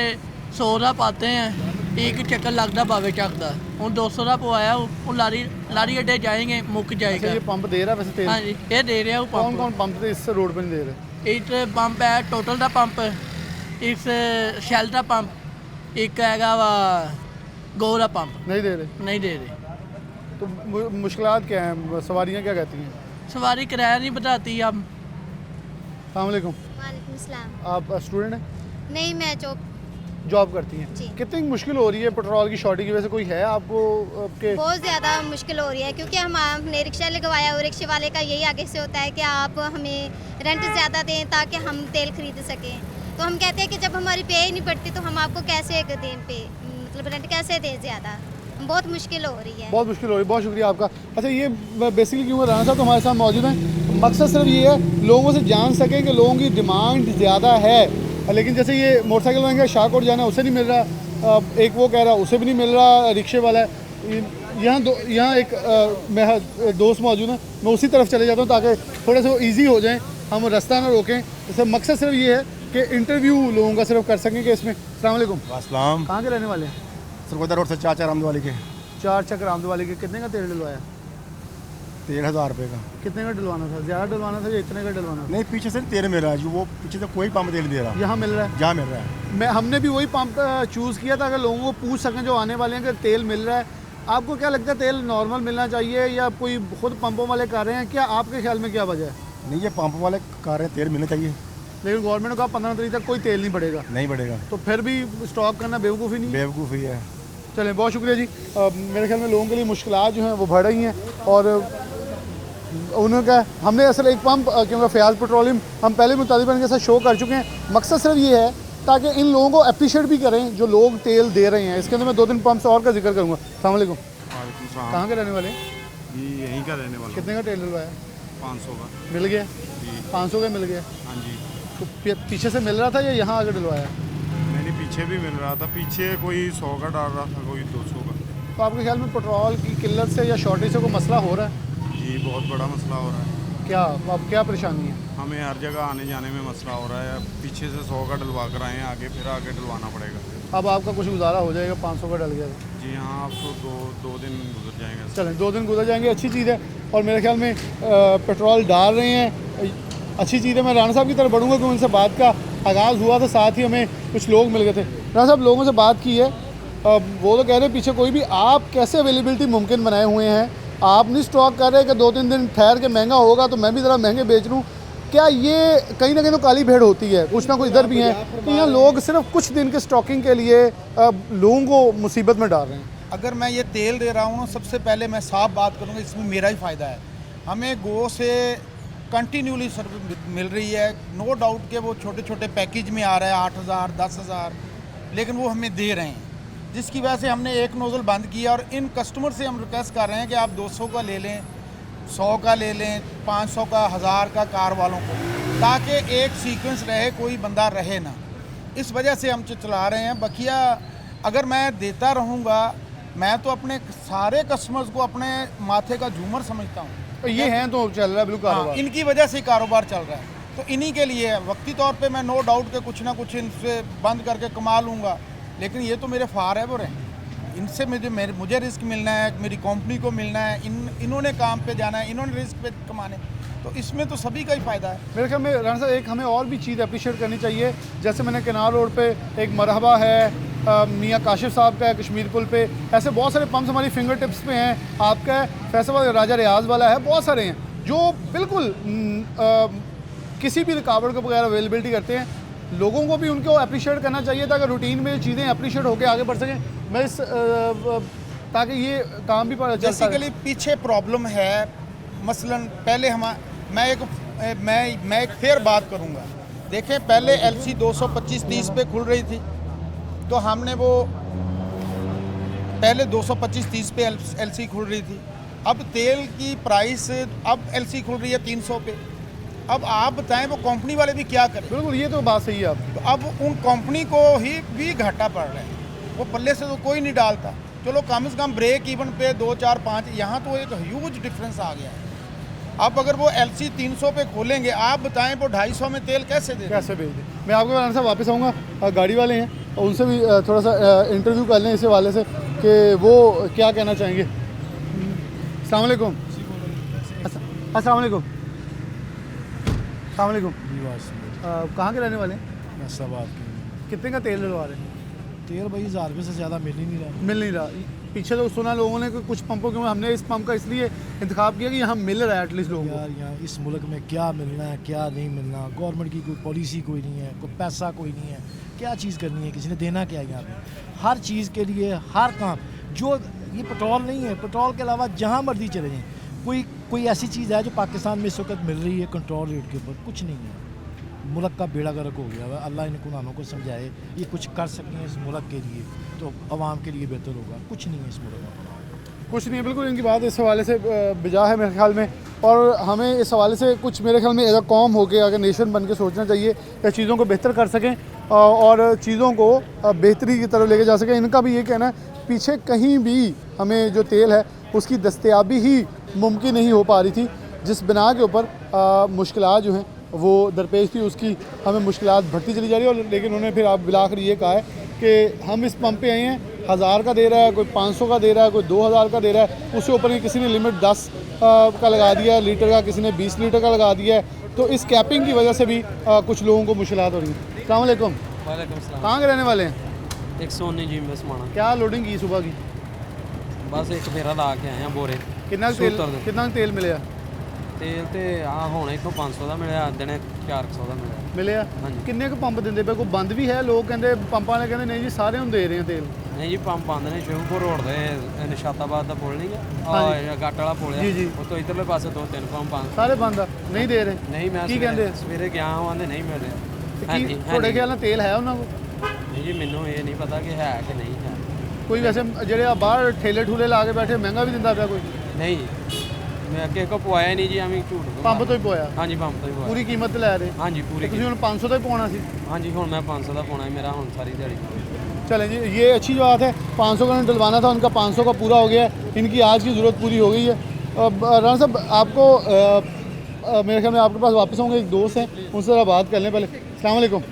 100 का पाते हैं, एक चक्कर लगता बावे चक का। हूँ 200 का पवाया, हूँ लारी अड्डे जाएंगे, मुक जाएगा। ये पंप दे रहा है वैसे तेल? हाँ जी, ये दे रहा है। कौन कौन पंप तो इस रोड पे नहीं दे रहे? एक पंप है टोटल का पंप, एक शैल का पंप, एक हैगा वा गो का पंप। नहीं दे रहे? नहीं दे रहे। तो मुश्किलात क्या हैं? सवारियाँ क्या कहती हैं? सवारी किराया नहीं बताती। अब अस्सलाम वालेकुम। वालेकुम सलाम। आप स्टूडेंट हैं? नहीं, मैं जॉब करती हैं? जी। कितनी मुश्किल हो रही है पेट्रोल की शॉर्टेज की वजह से? कोई है आपको आपके? बहुत ज़्यादा मुश्किल हो रही है, क्योंकि हमने रिक्शा लगवाया और रिक्शे वाले का यही आगे से होता है कि आप हमें रेंट ज़्यादा दें ताकि हम तेल खरीद सकें। तो हम कहते हैं कि जब हमारी पे ही नहीं पड़ती तो हम आपको कैसे दें पे, मतलब रेंट कैसे दें ज़्यादा। बहुत मुश्किल हो रही है। बहुत मुश्किल हो रही है। बहुत शुक्रिया आपका। अच्छा, ये बेसिकली क्यों राना साहब तो हमारे साथ मौजूद हैं, मकसद सिर्फ ये है लोगों से जान सकें कि लोगों की डिमांड ज़्यादा है, लेकिन जैसे ये मोटरसाइकिल वाले का शाहकोट जाना है उसे नहीं मिल रहा, एक वो कह रहा उसे भी नहीं मिल रहा, रिक्शे वाला है। यहाँ एक मेरा दोस्त मौजूद है, मैं उसी तरफ चले जाता हूँ ताकि थोड़ा सा ईजी हो जाए, हम रास्ता ना रोकें। जैसे मकसद सिर्फ ये है कि इंटरव्यू लोगों का सिर्फ कर सकें कि इसमें। अस्सलाम वालेकुम। अस्सलाम। कहाँ के रहने वाले हैं? सरगोदा रोड से चाचा रामद वाले के। 4 चक रामद वाले के। कितने का तेल डलवाया? 13,000 रुपये का। कितने का डलवाना था? ज़्यादा डलवाना था या इतने का डलवाना था? नहीं, पीछे से तेल मिल रहा है, जो वो पीछे से कोई पंप तेल दे रहा। यहाँ मिल रहा है? जहाँ मिल रहा है। हमने भी वही पंप चूज़ किया था, अगर लोगों को पूछ सकें जो आने वाले हैं कि तेल मिल रहा है। आपको क्या लगता है, तेल नॉर्मल मिलना चाहिए या कोई खुद पंपों वाले कर रहे हैं? क्या आपके ख्याल में क्या वजह है? नहीं, ये पंप वाले कर रहे हैं, तेल मिलना चाहिए। लेकिन गवर्नमेंट ने कहा 15 तारीख तक कोई तेल नहीं बढ़ेगा। नहीं बढ़ेगा तो फिर भी स्टॉक करना बेवकूफ़ी नहीं? बेवकूफ़ी है। चलें, बहुत शुक्रिया जी। मेरे ख्याल में लोगों के लिए मुश्किलात जो हैं वो बढ़ रही हैं, और उन्होंने कहा हमने असल एक पंप, क्योंकि फयाज पेट्रोलियम हम पहले मुतालिबन के साथ शो कर चुके हैं, मकसद सिर्फ ये है ताकि इन लोगों को अप्रिशिएट भी करें जो लोग तेल दे रहे हैं। इसके अंदर मैं 2-3 पंप्स और का जिक्र करूँगा। अस्सलाम वालेकुम। कहाँ के रहने वाले हैं? यहीं का रहने वाला। कितने का तेल डलवाया? 500 का मिल गया? 500 का मिल गया? हाँ जी। तो पीछे से मिल रहा था या यहाँ आगे डलवाया? मैंने पीछे भी मिल रहा था, पीछे कोई 100 का डाल रहा था, कोई 200 का। तो आपके ख्याल में पेट्रोल की किल्लत से या शॉर्टेज से कोई मसला हो रहा है? जी, बहुत बड़ा मसला हो रहा है। क्या अब क्या परेशानी है? हमें हर जगह आने जाने में मसला हो रहा है। पीछे से 100 का डलवा कर आए हैं, आगे फिर आगे डलवाना पड़ेगा। अब आपका कुछ गुजारा हो जाएगा? 500 का डल गया तो जी हाँ, अब तो दो दिन गुजर जाएंगे। चलें, 2 दिन गुजर जाएंगे, अच्छी चीज़ है। और मेरे ख्याल में पेट्रोल डाल रहे हैं, अच्छी चीज़ है। मैं राना साहब की तरफ बढ़ूँगा कि उनसे बात का आगाज़ हुआ था, साथ ही हमें कुछ लोग मिल गए थे। राना साहब, लोगों से बात की है, वो तो कह रहे हैं पीछे कोई भी, आप कैसे अवेलेबिलिटी मुमकिन बनाए हुए हैं? आप नहीं स्टॉक कर रहे कि 2-3 दिन ठहर के महंगा होगा तो मैं भी ज़रा महंगे बेच लूँ? क्या ये कहीं ना कहीं तो काली भेड़ होती है? कुछ ना कुछ इधर भी हैं कि यहाँ लोग सिर्फ कुछ दिन के स्टॉकिंग के लिए लोगों को मुसीबत में डाल रहे हैं। अगर मैं ये तेल दे रहा हूँ, सबसे पहले मैं साफ बात करूँगा, इसमें मेरा ही फ़ायदा है। हमें गो से कंटिन्यूली सर्विस मिल रही है। नो डाउट कि वो छोटे छोटे पैकेज में आ रहा है 8,000 10,000, लेकिन वो हमें दे रहे हैं, जिसकी वजह से हमने एक नोज़ल बंद किया। और इन कस्टमर से हम रिक्वेस्ट कर रहे हैं कि आप 200 का ले लें, 100 का ले लें, 500 का, 1000 का कार वालों को, ताकि एक सीक्वेंस रहे, कोई बंदा रहे ना। इस वजह से हम चला रहे हैं। बकिया अगर मैं देता रहूँगा, मैं तो अपने सारे कस्टमर्स को अपने माथे का झूमर समझता हूँ। ये हैं तो चल रहा है बिल्कुल कारोबार। इनकी वजह से कारोबार चल रहा है। तो इन्हीं के लिए है। वक्ती तौर पे मैं नो डाउट के कुछ ना कुछ इनसे बंद करके कमा लूँगा, लेकिन ये तो मेरे फारेवर हैं, इनसे मुझे रिस्क मिलना है, मेरी कंपनी को मिलना है, इन्होंने काम पे जाना है, इन्होंने रिस्क पे कमाने, तो इसमें तो सभी का ही फ़ायदा है। मेरे ख्याल में राणा साहब एक हमें और भी चीज़ अप्रिशिएट करनी चाहिए, जैसे मैंने किनार रोड पे एक मरहबा है, मियाँ काशिफ साहब का है कश्मीर पुल पे, ऐसे बहुत सारे पंप्स हमारी फिंगर टिप्स पे हैं, आपका है फैसलाबाद राजा रियाज वाला है, बहुत सारे हैं जो बिल्कुल किसी भी रुकावट के बगैर अवेलेबिलिटी करते हैं। लोगों को भी उनको अप्रिशिएट करना चाहिए ताकि रूटीन में चीज़ें अप्रिशिएट होकर आगे बढ़ सकें। मैं इस ताकि ये काम भी बेसिकली पीछे प्रॉब्लम है, मसलन पहले मैं एक फेयर बात करूँगा। देखें, पहले LC 225-30 पे खुल रही थी, तो हमने वो पहले 225-30 पे LC खुल रही थी। अब तेल की प्राइस अब LC खुल रही है 300 पे। अब आप बताएं वो कंपनी वाले भी क्या करें? बिल्कुल, ये तो बात सही है। तो अब उन कंपनी को ही भी घाटा पड़ रहा है, वो पल्ले से तो कोई नहीं डालता। चलो कम से कम ब्रेक इवन पे 2, 4, 5, यहाँ तो एक ह्यूज डिफरेंस आ गया है। अब अगर वो LC 300 पे खोलेंगे, आप बताएं वो 250 में तेल कैसे भेज दें? मैं आपके राणा साहब वापस आऊँगा, गाड़ी वाले हैं और उनसे भी थोड़ा सा इंटरव्यू कर लें इस हवाले से कि वो क्या कहना चाहेंगे। अस्सलाम वालेकुम। अस्सलाम वालेकुम। अस्सलाम वालेकुम। कहाँ के रहने वाले हैं? फैसलाबाद के। कितने का तेल डलवा रहे हैं? तेल भाई 1000 रुपये से ज़्यादा मिल ही नहीं रहा। पीछे तो सुना लोगों ने कि कुछ पंपों के, हमने इस पंप का इसलिए इंतखाब किया कि यहाँ मिल रहा है एटलीस्ट लोगों को। यार यहाँ इस मुल्क में क्या मिलना है क्या नहीं मिलना, गवर्नमेंट की कोई पॉलिसी कोई नहीं है, कोई पैसा कोई नहीं है, क्या चीज़ करनी है, किसी ने देना क्या है यहाँ पे? हर चीज़ के लिए हर काम, जो ये पेट्रोल नहीं है, पेट्रोल के अलावा जहाँ मर्जी चले जाएँ, कोई ऐसी चीज़ है जो पाकिस्तान में इस वक्त मिल रही है कंट्रोल रेट के ऊपर? कुछ नहीं है। मुल्क का बेड़ा गर्क हो गया है। अल्लाह इन कुरानों को समझाए, ये कुछ कर सकें इस मुल्क के लिए तो आवाम के लिए बेहतर होगा। कुछ नहीं है इस मुल्क में, कुछ नहीं है। बिल्कुल इनकी बात इस हवाले से बिजा है मेरे ख्याल में, और हमें इस हवाले से कुछ मेरे ख्याल में एज अ कौम हो के अगर नेशन बन के सोचना चाहिए कि चीज़ों को बेहतर कर सकें और चीज़ों को बेहतरी की तरफ लेके जा सकें। इनका भी ये कहना है पीछे कहीं भी हमें जो तेल है उसकी दस्तयाबी ही मुमकिन नहीं हो पा रही थी, जिस बिना के ऊपर मुश्किलात जो हैं वो दरपेश थी, उसकी हमें मुश्किलात बढ़ती चली जा रही है। और लेकिन उन्होंने फिर आप बिलाखिर ये कहा है कि हम इस पंप पे आए हैं, 1000 का दे रहा है, कोई 500 का दे रहा है, कोई 2000 का दे रहा है, उससे ऊपर ही किसी ने लिमिट 10 का लगा दिया है लीटर का, किसी ने 20 लीटर का लगा दिया है। तो इस कैपिंग की वजह से भी कुछ लोगों को मुश्किलात हो रही है। अस्सलाम वालेकुम। वालेकुम सलाम। कहाँ के रहने वाले हैं? 119 जी बस माना। क्या लोडिंग की सुबह की? बस एक फेरा ला के आए हैं बोरे। कितना तेल मिले? तेल तो हाँ होने इतों 500 का मिले, दिने 400 का मिले। किन्ने को पंप देंगे पे? कोई बंद भी है? लोग कहते पंप वाले कहते नहीं जी सारे हम दे रहे हैं तेल। नहीं जी पंप बंद ने शिवपुर रोड से निशाताबाद का पुल नहीं है, गट वाला पुल है, तो इधरले पासे 2-3 पंप सारे बंद नहीं दे रहे। नहीं मैं सवेरे गया हूँ, नहीं मिल रहे। थोड़े ख्याल तेल है उन्होंने को? नहीं जी मैनू ये नहीं पता कि है कि नहीं है। कोई वैसे ਜਿਹੜੇ ਬਾਹਰ ਠੇਲੇ ਠੂਲੇ ਲਾ ਕੇ ਬੈਠੇ ਮਹਿੰਗਾ ਵੀ ਦਿੰਦਾ ਪਿਆ ਕੋਈ? नहीं मैं ਕਿਸੇ को ਪਵਾਇਆ ਨਹੀਂ ਜੀ, ਐਵੇਂ ਝੂਠ ਪੰਪ ਤੋਂ ਹੀ ਪਵਾਇਆ? हाँ जी पंप तो ही पवाया। ਪੂਰੀ ਕੀਮਤ ਤੇ ਲੈ ਰਹੇ? हाँ जी पूरी। ਤੁਸੀਂ ਹੁਣ 500 ਦਾ ਹੀ ਪਵਾਉਣਾ ਸੀ? हाँ जी ਹੁਣ मैं 500 का पाना है, मेरा ਹੁਣ सारी दिहाड़ी। चलें जी, ये अच्छी बात है। 500 का डलवाना था, उनका 500 का पूरा हो गया है, इनकी आज की ज़रूरत पूरी हो गई है। राणा साहब आपको मेरे ख्याल में आपके पास वापस होंगे, एक दोस्त हैं उनसे ज़रा बात कर लें पहले। अस्सलाम वालेकुम।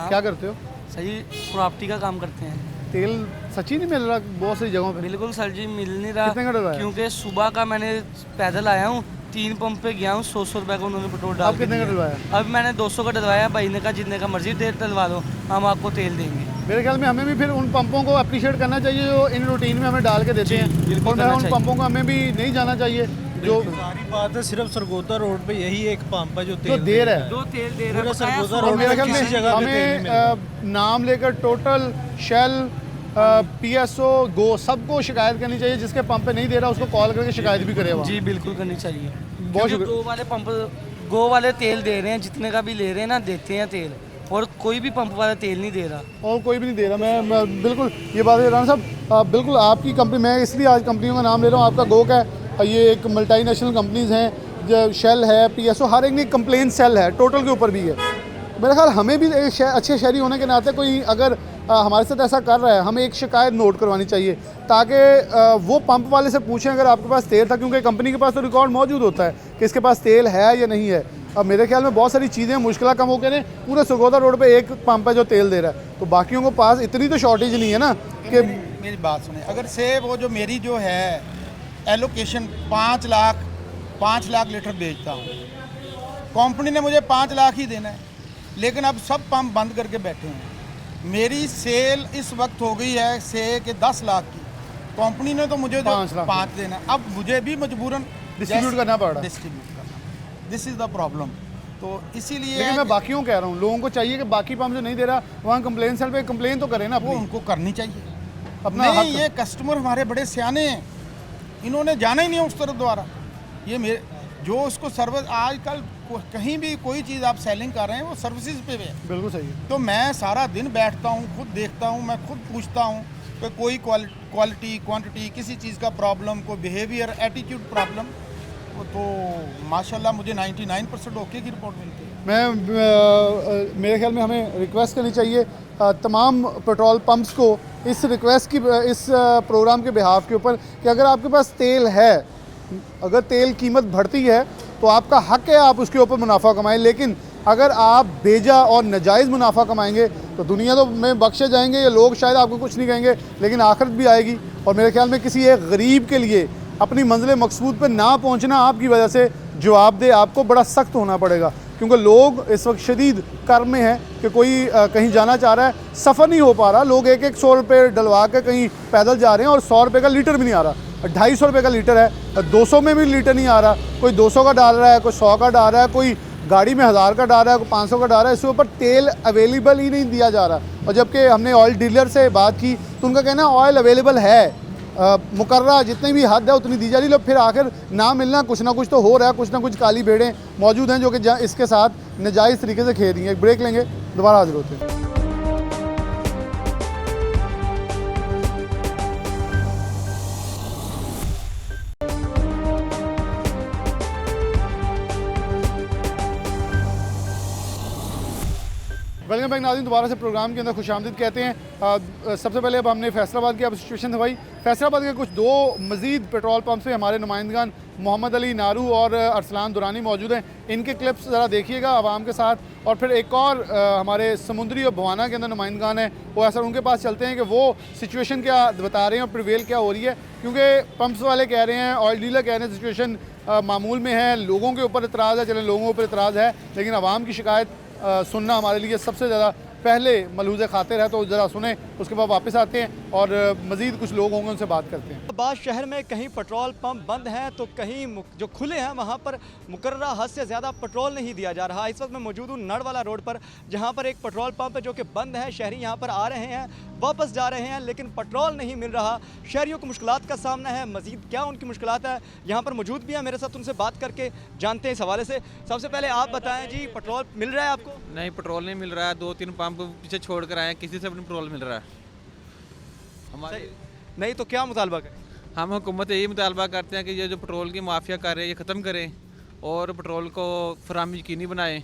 क्या करते हो? सही प्रॉपर्टी का काम करते हैं। तेल सच्ची नहीं मिल रहा बहुत सारी जगहों पे? बिल्कुल सर जी मिल नहीं रहा। कितने का डलवाया? क्योंकि सुबह का मैंने पैदल आया हूँ, 3 पंप पे गया हूँ, 100 रुपये का उन्होंने पेट्रोल डाल। कितने का डलवाया? अब मैंने 200 का डलवाया, भाई ने कहा जितने का मर्जी तेल डलवा दो, हम आपको तेल देंगे। मेरे ख्याल में हमें भी फिर उन पंपों को अप्रिशिएट करना चाहिए जो इन रूटीन में हमें डाल के देते हैं, और उन पंपों को हमें भी नहीं जाना चाहिए। जो सारी बात है सिर्फ सरगोदा रोड पे यही एक पंप है जो तेल दे रहा है, जो तेल दे रहा है। सरगोदा रोड मेरे ख्याल किसी जगह पे तेल नहीं में नाम लेकर टोटल, शेल, PSO, गो सबको शिकायत करनी चाहिए। जिसके पंप पे नहीं दे रहा उसको कॉल करके शिकायत भी करे। जी बिल्कुल करनी चाहिए। बहुत शुक्रिया। गो वाले पंप, गो वाले तेल दे रहे हैं, जितने का भी ले रहे हैं ना, देते हैं तेल, और कोई भी पंप वाला तेल नहीं दे रहा, और कोई भी नहीं दे रहा। मैं बिल्कुल ये बात है राणा साहब, बिल्कुल आपकी कंपनी, मैं इसलिए आज कंपनियों का नाम ले रहा हूँ। आपका गोक है, ये एक मल्टीनेशनल कंपनीज़ हैं, जो शेल है, PSO, हर एक ने कंप्लेन सेल है, टोटल के ऊपर भी है। मेरा ख्याल हमें भी एक अच्छे शहरी होने के नाते कोई अगर हमारे साथ ऐसा कर रहा है, हमें एक शिकायत नोट करवानी चाहिए ताकि वो पंप वाले से पूछें अगर आपके पास तेल था, क्योंकि कंपनी के पास तो रिकॉर्ड मौजूद होता है कि इसके पास तेल है या नहीं है। अब मेरे ख्याल में बहुत सारी चीज़ें मुश्किल कम हो गए हैं। पूरे सरगोदा रोड पे एक पंप है जो तेल दे रहा है, तो बाकियों को पास इतनी तो शॉर्टेज नहीं है ना कि मेरी बात सुने, अगर से वो जो मेरी जो है एलोकेशन 5 लाख लीटर बेचता हूँ, कंपनी ने मुझे 5 लाख ही देना है, लेकिन अब सब पंप बंद करके बैठे हैं। मेरी सेल इस वक्त हो गई है से कि 10 लाख की, कंपनी ने तो मुझे 5 देना है। अब मुझे भी मजबूरन डिस्ट्रीब्यूट करना पड़ रहा है। This is the problem. तो इसीलिए लेकिन मैं बाकियों कह रहा हूँ, लोगों को चाहिए कि बाकी पंप जो नहीं दे रहा वहाँ कंप्लेन सेल पे कंप्लेन तो करें ना, वो उनको करनी चाहिए अपना हक। नहीं, ये कस्टमर हमारे बड़े सियाने हैं, इन्होंने जाना ही नहीं उस तरफ द्वारा। ये मेरे जो उसको सर्विस आजकल कहीं भी कोई चीज़ आप सेलिंग कर रहे हैं वो सर्विसेज पे है। बिल्कुल सही है। तो मैं सारा दिन बैठता हूँ, खुद देखता हूँ, मैं खुद पूछता हूँ कि कोई क्वालिटी क्वांटिटी किसी चीज़ का प्रॉब्लम, कोई बिहेवियर एटीट्यूड प्रॉब्लम, तो माशाल्लाह मुझे 99% ओके की रिपोर्ट मिलती है। मेरे ख्याल में हमें रिक्वेस्ट करनी चाहिए तमाम पेट्रोल पंप्स को इस रिक्वेस्ट की, इस प्रोग्राम के बिहाफ के ऊपर कि अगर आपके पास तेल है, अगर तेल कीमत बढ़ती है तो आपका हक है आप उसके ऊपर मुनाफा कमाएं, लेकिन अगर आप बेजा और नाजायज़ मुनाफा कमाएंगे तो दुनिया तो में बख्शे जाएंगे, ये लोग शायद आपको कुछ नहीं कहेंगे, लेकिन आखिरत भी आएगी। और मेरे ख्याल में किसी एक गरीब के लिए अपनी मंजिल मकसूद पर ना पहुंचना आपकी वजह से जवाबदेह आपको बड़ा सख्त होना पड़ेगा, क्योंकि लोग इस वक्त शदीद कर्म में हैं कि कोई कहीं जाना चाह रहा है, सफ़र नहीं हो पा रहा, लोग 100 रुपये डलवा के कहीं पैदल जा रहे हैं और 100 रुपये का लीटर भी नहीं आ रहा, 250 रुपये का लीटर है, 200 में भी लीटर नहीं आ रहा, कोई 200 का डाल रहा है, कोई 100 का डाल रहा है, कोई गाड़ी में 1000 का डाल रहा है, कोई 500 का डाल रहा है, इसके ऊपर तेल अवेलेबल ही नहीं दिया जा रहा। और जबकि हमने ऑयल डीलर से बात की तो उनका कहना है ऑयल अवेलेबल है, मुकर्रा जितनी भी हद है उतनी दी जा रही, लोग फिर आखिर ना मिलना कुछ ना कुछ तो हो रहा है, कुछ ना कुछ काली भेड़ें मौजूद हैं जो कि इसके साथ नाजायज़ तरीके से खेल रही हैं। एक ब्रेक लेंगे, दोबारा हाजिर होते हैं। वेलकम बैक नाज़रीन, दोबारा से प्रोग्राम के अंदर खुशामदीद कहते हैं। सबसे पहले अब हमने फैसलाबाद की अब सिचुएशन हवाई। फैसलाबाद के कुछ 2 मज़ीद पेट्रोल पंप से हमारे नुमाइंदगान मोहम्मद अली नारू और अरसलान दुरानी मौजूद हैं, इनके क्लिप्स ज़रा देखिएगा आवाम के साथ। और फिर एक और हमारे समुंदरी और भवाना के अंदर नुमाइंदगान हैं, वो ऐसा उनके पास चलते हैं कि वो सिचुएशन क्या बता रहे हैं और प्रिवेल क्या हो रही है, क्योंकि पंप्स वाले कह रहे हैं, ऑयल डीलर कह रहे हैं सिचुएशन मामूल में है, लोगों के ऊपर इतराज़ है, चलें लोगों के ऊपर इतराज़ है, लेकिन आवाम की शिकायत सुनना हमारे लिए सबसे ज़्यादा पहले मलहूज़ खातिर है। तो ज़रा सुने, उसके बाद वापस आते हैं और मज़ीद कुछ लोग होंगे उनसे बात करते हैं। बाद शहर में कहीं पेट्रोल पंप बंद हैं तो कहीं जो खुले हैं वहाँ पर मुकर्ररा हद से ज़्यादा पेट्रोल नहीं दिया जा रहा। इस वक्त मैं मौजूद हूँ नड़वाला रोड पर, जहाँ पर एक पेट्रोल पंप है जो कि बंद है। शहरी यहाँ पर आ रहे हैं, वापस जा रहे हैं, लेकिन पेट्रोल नहीं मिल रहा। शहरियों को मुश्किलात का सामना है। मज़ीद क्या उनकी मुश्किलात है, यहाँ पर मौजूद भी हैं मेरे साथ, उनसे बात करके जानते हैं इस हवाले से। सबसे पहले आप बताएं जी, पेट्रोल मिल रहा है आपको? नहीं, पेट्रोल नहीं मिल रहा है। 2-3 पंप पीछे छोड़ कर आए, किसी से भी पेट्रोल मिल रहा है हमारे नहीं। तो क्या मुतालबा करें? हम हुकूमत यही मुतालबा करते हैं कि ये जो पेट्रोल की माफिया कर रहे हैं ये ख़त्म करें और पेट्रोल को फराहमी यकीनी बनाएं।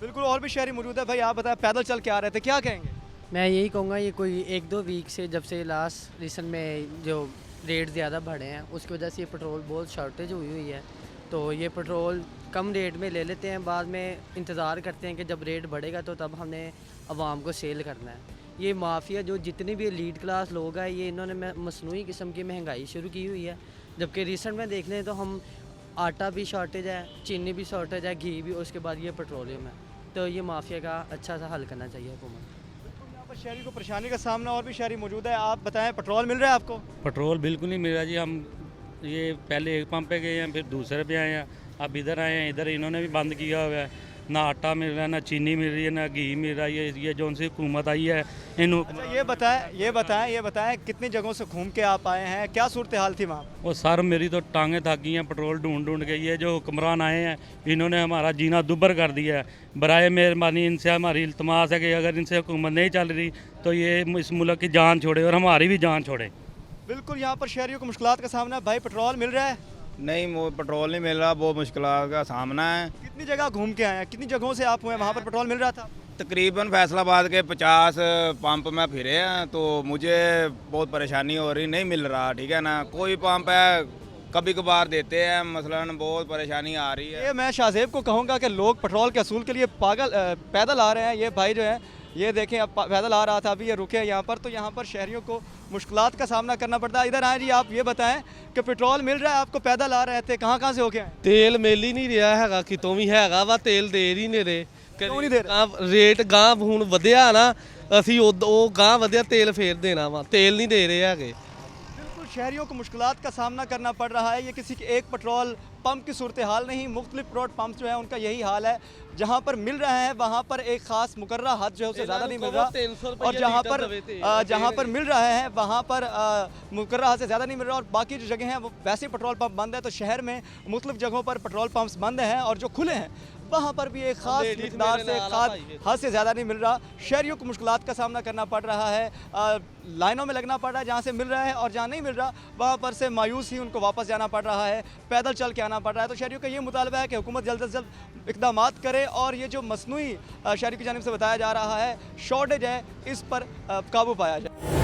बिल्कुल, और भी शहरी मौजूद है। भाई आप बताएं, पैदल चल के आ रहे थे, क्या कहेंगे? मैं यही कहूँगा, ये कोई 1-2 वीक से, जब से लास्ट रीसेंट में जो रेट ज़्यादा बढ़े हैं उसकी वजह से ये पेट्रोल बहुत शॉर्टेज हुई है। तो ये पेट्रोल कम रेट में ले लेते हैं, बाद में इंतज़ार करते हैं कि जब रेट बढ़ेगा तो तब हमने आवाम को सेल करना है। ये माफिया जो जितने भी एलीट क्लास लोग हैं, ये इन्होंने मसनूई किस्म की महंगाई शुरू की हुई है। जबकि रिसेंट में देख लें तो हम आटा भी शॉर्टेज है, चीनी भी शॉर्टेज है, घी भी, उसके बाद ये पेट्रोलियम है। तो ये माफिया का अच्छा सा हल करना चाहिए हुकूमत। शहरी को परेशानी का सामना, और भी शहरी मौजूद है। आप बताएं, पेट्रोल मिल रहा है आपको? पेट्रोल बिल्कुल नहीं मिल रहा जी। हम ये पहले एक पंप पे गए हैं, फिर दूसरे पे आए हैं, अब इधर आए हैं। इधर इन्होंने भी बंद किया हुआ है, ना आटा मिल रहा है, ना चीनी मिल रही है, ना घी मिल रहा है। ये जो उनसे हुकूमत आई है अच्छा, ये बताएं कितनी जगहों से घूम के आप आए हैं, क्या सूरत हाल थी वहाँ? वो सर मेरी तो टांगें थक गई हैं पेट्रोल ढूंढ ढूंढ के। ये जो हुक्मरान आए हैं इन्होंने हमारा जीना दुभर कर दिया है। बराए मेहरबानी इनसे हमारी इल्तमास है कि अगर इनसे हुकूमत नहीं चल रही तो ये इस मुल्क की जान छोड़े और हमारी भी जान छोड़े। बिल्कुल, यहाँ पर शहरियों को मुश्किलात का सामना है। भाई पेट्रोल मिल रहा है? नहीं, वो पेट्रोल नहीं मिल रहा, बहुत मुश्किलात का सामना है। कितनी जगह घूम के आए हैं, कितनी जगहों से आप हुए हैं, वहाँ पर पेट्रोल मिल रहा था? तकरीबन फैसलाबाद के 50 पंप में फिरे हैं, तो मुझे बहुत परेशानी हो रही, नहीं मिल रहा। ठीक है ना, कोई पंप है कभी कभार देते हैं, मसलन बहुत परेशानी आ रही है। ये मैं शाहजेब को कहूँगा कि लोग पेट्रोल के असूल के लिए पैदल आ रहे हैं। ये भाई जो हैं ये देखें, अब पैदल आ रहा था, अभी ये रुके हैं यहाँ पर, तो यहाँ पर शहरियों को मुश्किलात का सामना करना पड़ता है। इधर आए जी, आप ये बताएं कि पेट्रोल मिल रहा है आपको, पैदल आ रहे थे, कहाँ से होके आए? तेल मिल ही नहीं ਰਿਹਾ ਹੈਗਾ, ਕਿਤੋਂ ਵੀ ਹੈਗਾ ਵਾ ਤੇਲ ਦੇ ਹੀ ਨਹੀਂ ਰਹੇ। ਕਿਉਂ ਨਹੀਂ ਦੇ ਰਹੇ? ਰੇਟ ਗਾਂ ਹੁਣ ਵਧਿਆ ਨਾ, ਅਸੀਂ ਉਹ ਗਾਂ ਵਧਿਆ ਤੇਲ ਫੇਰ ਦੇਣਾ ਵਾ, ਤੇਲ ਨਹੀਂ ਦੇ ਰਹੇ ਹੈਗੇ। शहरियों को मुश्किलात का सामना करना पड़ रहा है। ये किसी के एक पेट्रोल पंप की सूरत हाल नहीं, मुख्तलिफ पेट्रोल पंप जो है उनका यही हाल है। जहाँ पर मिल रहा है वहाँ पर एक ख़ास मुकर्रर हद जो है उससे ज़्यादा नहीं मिल रहा, और जहाँ पर मिल रहा है वहाँ पर मुकर्रर हद से ज़्यादा नहीं मिल रहा। और बाकी जो जगह हैं वो वैसे पेट्रोल पंप बंद है। तो शहर में मुख्तलिफ जगहों पर पेट्रोल पंप्स बंद हैं, और जो खुले हैं वहाँ पर भी एक ख़ास मिकदार से हद से ज़्यादा नहीं मिल रहा। शहरियों को मुश्किलात का सामना करना पड़ रहा है, लाइनों में लगना पड़ रहा है जहाँ से मिल रहा है, और जहाँ नहीं मिल रहा वहाँ पर से मायूस ही उनको वापस जाना पड़ रहा है, पैदल चल के आना पड़ रहा है। तो शहरियों का ये मुतालबा है कि हुकूमत जल्द से जल्द इक़दामात करे, और ये जो मसनूई शहरी की जानिब से बताया जा रहा है शॉर्टेज है, इस पर काबू पाया जाए।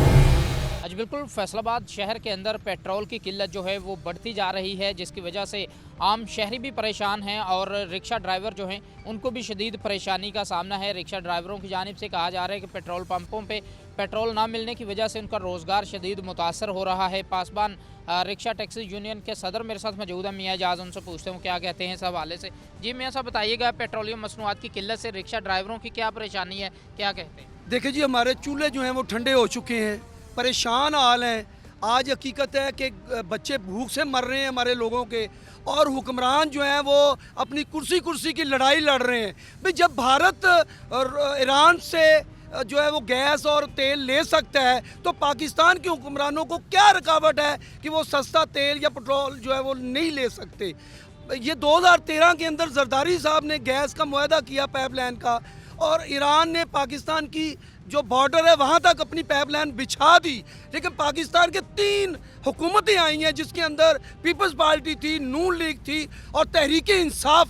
आज बिल्कुल फैसलाबाद शहर के अंदर पेट्रोल की किल्लत जो है वो बढ़ती जा रही है, जिसकी वजह से आम शहरी भी परेशान हैं और रिक्शा ड्राइवर जो हैं उनको भी शदीद परेशानी का सामना है। रिक्शा ड्राइवरों की जानिब से कहा जा रहा है कि पेट्रोल पंपों पे पेट्रोल ना मिलने की वजह से उनका रोज़गार शदीद मुतासर हो रहा है। पासबान रिक्शा टैक्सी यूनियन के सदर मेरे साथ मौजूद है मियाँ एजाज, उनसे पूछते हूँ क्या कहते हैं इस हवाले से। जी मियाँ साहब बताइएगा, पेट्रोलियम मसनूआत की किल्लत से रिक्शा ड्राइवरों की क्या परेशानी है, क्या कहते हैं? देखिए जी, हमारे चूल्हे जो हैं वो ठंडे हो चुके हैं, परेशान हाल हैं। आज हकीकत है कि बच्चे भूख से मर रहे हैं हमारे लोगों के, और हुक्मरान जो हैं वो अपनी कुर्सी की लड़ाई लड़ रहे हैं। भाई जब भारत और ईरान से जो है वो गैस और तेल ले सकता है, तो पाकिस्तान के हुक्मरानों को क्या रुकावट है कि वो सस्ता तेल या पेट्रोल जो है वो नहीं ले सकते? ये 2013 के अंदर जरदारी साहब ने गैस का मुआहदा किया पाइपलाइन का, और ईरान ने पाकिस्तान की जो बॉर्डर है वहाँ तक अपनी पाइपलाइन बिछा दी। लेकिन पाकिस्तान के 3 हुकूमतें आई हैं जिसके अंदर पीपल्स पार्टी थी, नून लीग थी और तहरीक इंसाफ।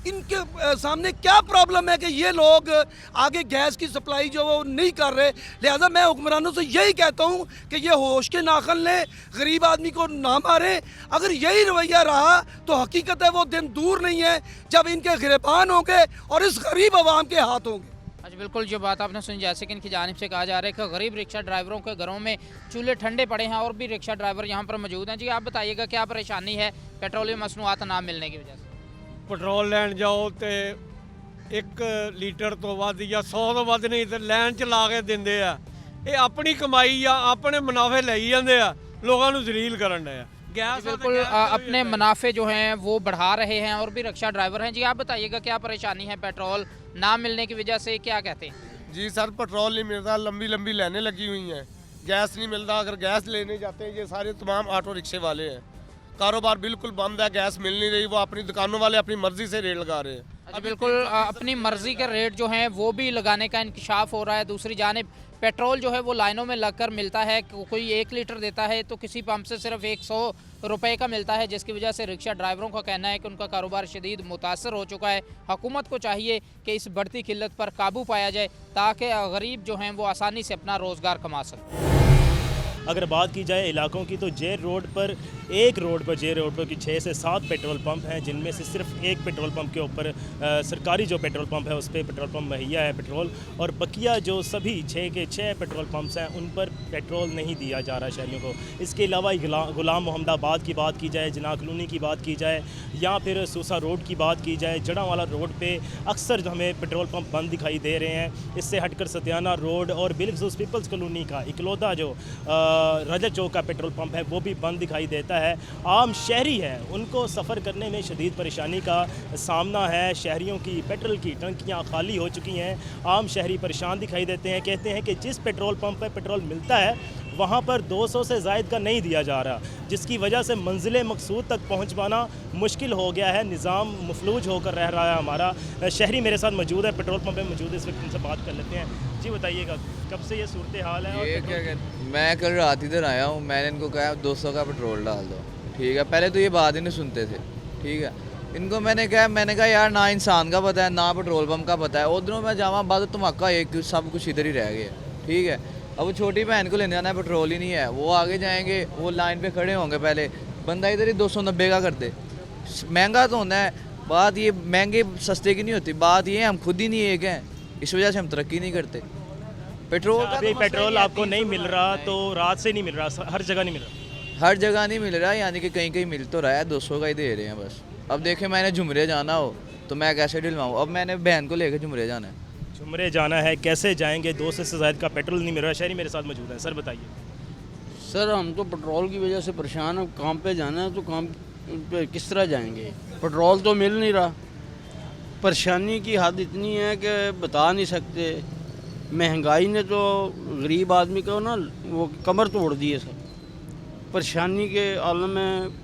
इनके सामने क्या प्रॉब्लम है कि ये लोग आगे गैस की सप्लाई जो वो नहीं कर रहे? लिहाजा मैं हुक्मरानों से यही कहता हूँ कि ये होश के नाखन लें, गरीब आदमी को ना मारें। अगर यही रवैया रहा तो हकीकत है वो दिन दूर नहीं है जब इनके गिरबान होंगे और इस गरीब आवाम के हाथ होंगे। अच्छा बिल्कुल, जो बात आपने सुनी, जैसे कि इनकी जानिब से कहा जा रहा है कि गरीब रिक्शा ड्राइवरों के घरों में चूल्हे ठंडे पड़े हैं, और भी रिक्शा ड्राइवर यहाँ पर मौजूद हैं। जी आप बताइएगा क्या परेशानी है पेट्रोलियम मसनूआत ना मिलने की वजह से? पेट्रोल लैन जाओ तो 1 लीटर तो वध या 100 तो वध नहीं तो लैन च ला के देंदे आ। ये अपनी कमाई आ, अपने मुनाफे लई जांदे आ, लोगों को जलील करन डे आ। गैस बिल्कुल अपने मुनाफे जो हैं वो बढ़ा रहे हैं, और भी रिक्शा ड्राइवर हैं। जी आप बताइएगा क्या परेशानी है पेट्रोल ना मिलने की वजह से, क्या कहते हैं? जी सर, पेट्रोल नहीं मिलता, लंबी लंबी लाइनें लगी हुई हैं, गैस नहीं मिलता। अगर गैस लेने जाते हैं ये सारे तमाम ऑटो रिक्शे वाले हैं, कारोबार बिल्कुल बंद है, गैस मिल नहीं रही, वो अपनी दुकानों वाले अपनी मर्जी से रेट लगा रहे हैं। अच्छा बिल्कुल, अपनी मर्जी के रेट जो हैं वो भी लगाने का इंकशाफ हो रहा है। दूसरी जानिब पेट्रोल जो है वो लाइनों में लगकर मिलता है, कोई 1 लीटर देता है तो किसी पंप से सिर्फ 100 रुपए का मिलता है, जिसकी वजह से रिक्शा ड्राइवरों का कहना है कि उनका कारोबार शदीद मुतासर हो चुका है। हुकूमत को चाहिए कि इस बढ़ती किल्लत पर काबू पाया जाए ताकि गरीब जो हैं वो आसानी से अपना रोज़गार कमा सकें। अगर बात की जाए इलाकों की तो जे रोड पर की 6 से 7 पेट्रोल पंप हैं, जिनमें से सिर्फ एक पेट्रोल पंप के ऊपर सरकारी जो पेट्रोल पंप है उस पर पेट्रोल पंप मुहैया है पेट्रोल, और बकिया जो सभी 6 के 6 पेट्रोल पंप्स हैं उन पर पेट्रोल नहीं दिया जा रहा शहरियों को। इसके अलावा गुलाम मोहम्मदाबाद की बात की जाए, जना कॉलोनी की बात की जाए, या फिर सूसा रोड की बात की जाए, जड़ावाला रोड पर अक्सर हमें पेट्रोल पंप बंद दिखाई दे रहे हैं। इससे हटकर सतियाना रोड और बिलखसूस पीपल्स कॉलोनी का इकलौता जो रजत चौक का पेट्रोल पंप है वो भी बंद दिखाई देता है। आम शहरी है उनको सफ़र करने में शदीद परेशानी का सामना है। शहरियों की पेट्रोल की टंकियाँ खाली हो चुकी हैं, आम शहरी परेशान दिखाई देते हैं। कहते हैं कि जिस पेट्रोल पंप पर पेट्रोल मिलता है वहाँ पर 200 से ज़ायद का नहीं दिया जा रहा, जिसकी वजह से मंजिल मकसूद तक पहुँच पाना मुश्किल हो गया है। निज़ाम मफलूज होकर रह रहा है हमारा। शहरी मेरे साथ मौजूद है, पेट्रोल पंप पे मौजूद है, इस वक्त उनसे बात कर लेते हैं। जी बताइएगा कब से ये सूरत हाल है? ये क्या कहते, मैं कल रात इधर आया हूँ, मैंने इनको कहा 200 का पेट्रोल डाल दो, ठीक है। पहले तो ये बात ही नहीं सुनते थे, ठीक है। इनको मैंने कहा यार ना इंसान का पता है ना पेट्रोल पंप का पता है, उधरों में जावा बाद धमाका एक सब कुछ इधर ही रह गया, ठीक है। अब वो छोटी बहन को लेने जाना है, पेट्रोल ही नहीं है, वो आगे जाएंगे, वो लाइन पे खड़े होंगे, पहले बंदा इधर ही 290 का कर दे। महंगा तो होना है, बात ये महंगे सस्ते की नहीं होती, बात ये हम खुद ही नहीं एक हैं, इस वजह से हम तरक्की नहीं करते। पेट्रोल का अभी पेट्रोल आपको नहीं मिल रहा तो रात से नहीं मिल रहा, हर जगह नहीं मिल रहा। हर जगह नहीं मिल रहा, यानी कि कहीं कहीं मिल तो रहा है, 200 का ही दे रहे हैं बस। अब देखें मैंने झुमरे जाना हो तो मैं कैसे डलवाऊँ, अब मैंने बहन को लेकर झुमरे जाना है। झुमरे जाना है, कैसे जाएंगे? 200 से ज़्यादा का पेट्रोल नहीं मिल रहा। शहरी मेरे साथ मौजूद है, सर बताइए। सर हम तो पेट्रोल की वजह से परेशान हैं, काम पे जाना है तो काम पे किस तरह जाएंगे, पेट्रोल तो मिल नहीं रहा। परेशानी की हद इतनी है कि बता नहीं सकते। महंगाई ने तो गरीब आदमी को ना वो कमर तोड़ दी है सर। परेशानी के आलम में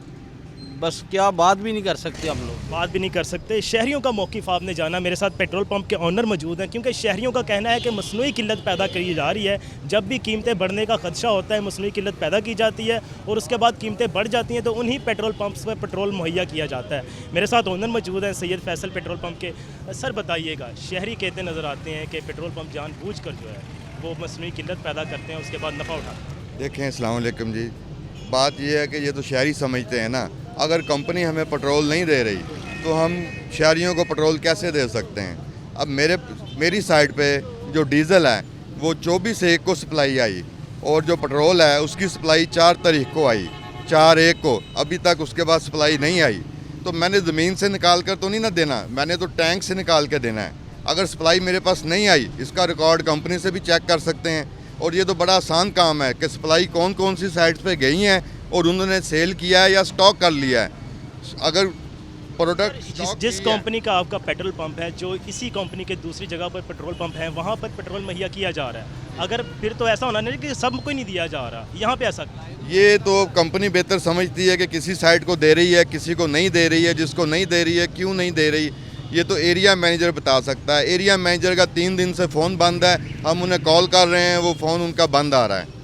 बस क्या बात भी नहीं कर सकते हम लोग, बात भी नहीं कर सकते। शहरियों का मौक़िफ़ आपने जाना। मेरे साथ पेट्रोल पंप के ऑनर मौजूद हैं, क्योंकि शहरियों का कहना है कि मसनूई किल्लत पैदा की जा रही है। जब भी कीमतें बढ़ने का खदशा होता है, मसनूई किल्लत पैदा की जाती है और उसके बाद कीमतें बढ़ जाती हैं तो उन्हीं पेट्रोल पंप्स पर पेट्रोल मुहैया किया जाता है। मेरे साथ ऑनर मौजूद हैं सैयद फैसल पेट्रोल पंप के। सर बताइएगा, शहरी कहते नज़र आते हैं कि पेट्रोल पंप जानबूझकर जो है वो मसनूई किल्लत पैदा करते हैं, उसके बाद नफ़ा उठाते हैं। देखें, अस्सलाम वालेकुम जी, बात यह है कि ये तो शहरी समझते हैं ना, अगर कंपनी हमें पेट्रोल नहीं दे रही तो हम शहरियों को पेट्रोल कैसे दे सकते हैं। अब मेरी साइड पे जो डीज़ल है वो 24/1 को सप्लाई आई और जो पेट्रोल है उसकी सप्लाई 4 तारीख को आई, 4/1 को, अभी तक उसके बाद सप्लाई नहीं आई। तो मैंने ज़मीन से निकाल कर तो नहीं ना देना, मैंने तो टैंक से निकाल के देना है। अगर सप्लाई मेरे पास नहीं आई, इसका रिकॉर्ड कंपनी से भी चेक कर सकते हैं। और ये तो बड़ा आसान काम है कि सप्लाई कौन कौन सी साइट्स पे गई हैं और उन्होंने सेल किया है या स्टॉक कर लिया है। अगर प्रोडक्ट जिस कंपनी का आपका पेट्रोल पंप है, जो इसी कंपनी के दूसरी जगह पर पेट्रोल पंप है, वहाँ पर पेट्रोल मुहैया किया जा रहा है, अगर फिर तो ऐसा होना नहीं कि सबको नहीं दिया जा रहा, यहाँ पे ऐसा ये तो कंपनी बेहतर समझती है कि किसी साइट को दे रही है, किसी को नहीं दे रही है। जिसको नहीं दे रही है, क्यों नहीं दे रही, ये तो एरिया मैनेजर बता सकता है। एरिया मैनेजर का 3 दिन से फ़ोन बंद है, हम उन्हें कॉल कर रहे हैं, वो फ़ोन उनका बंद आ रहा है,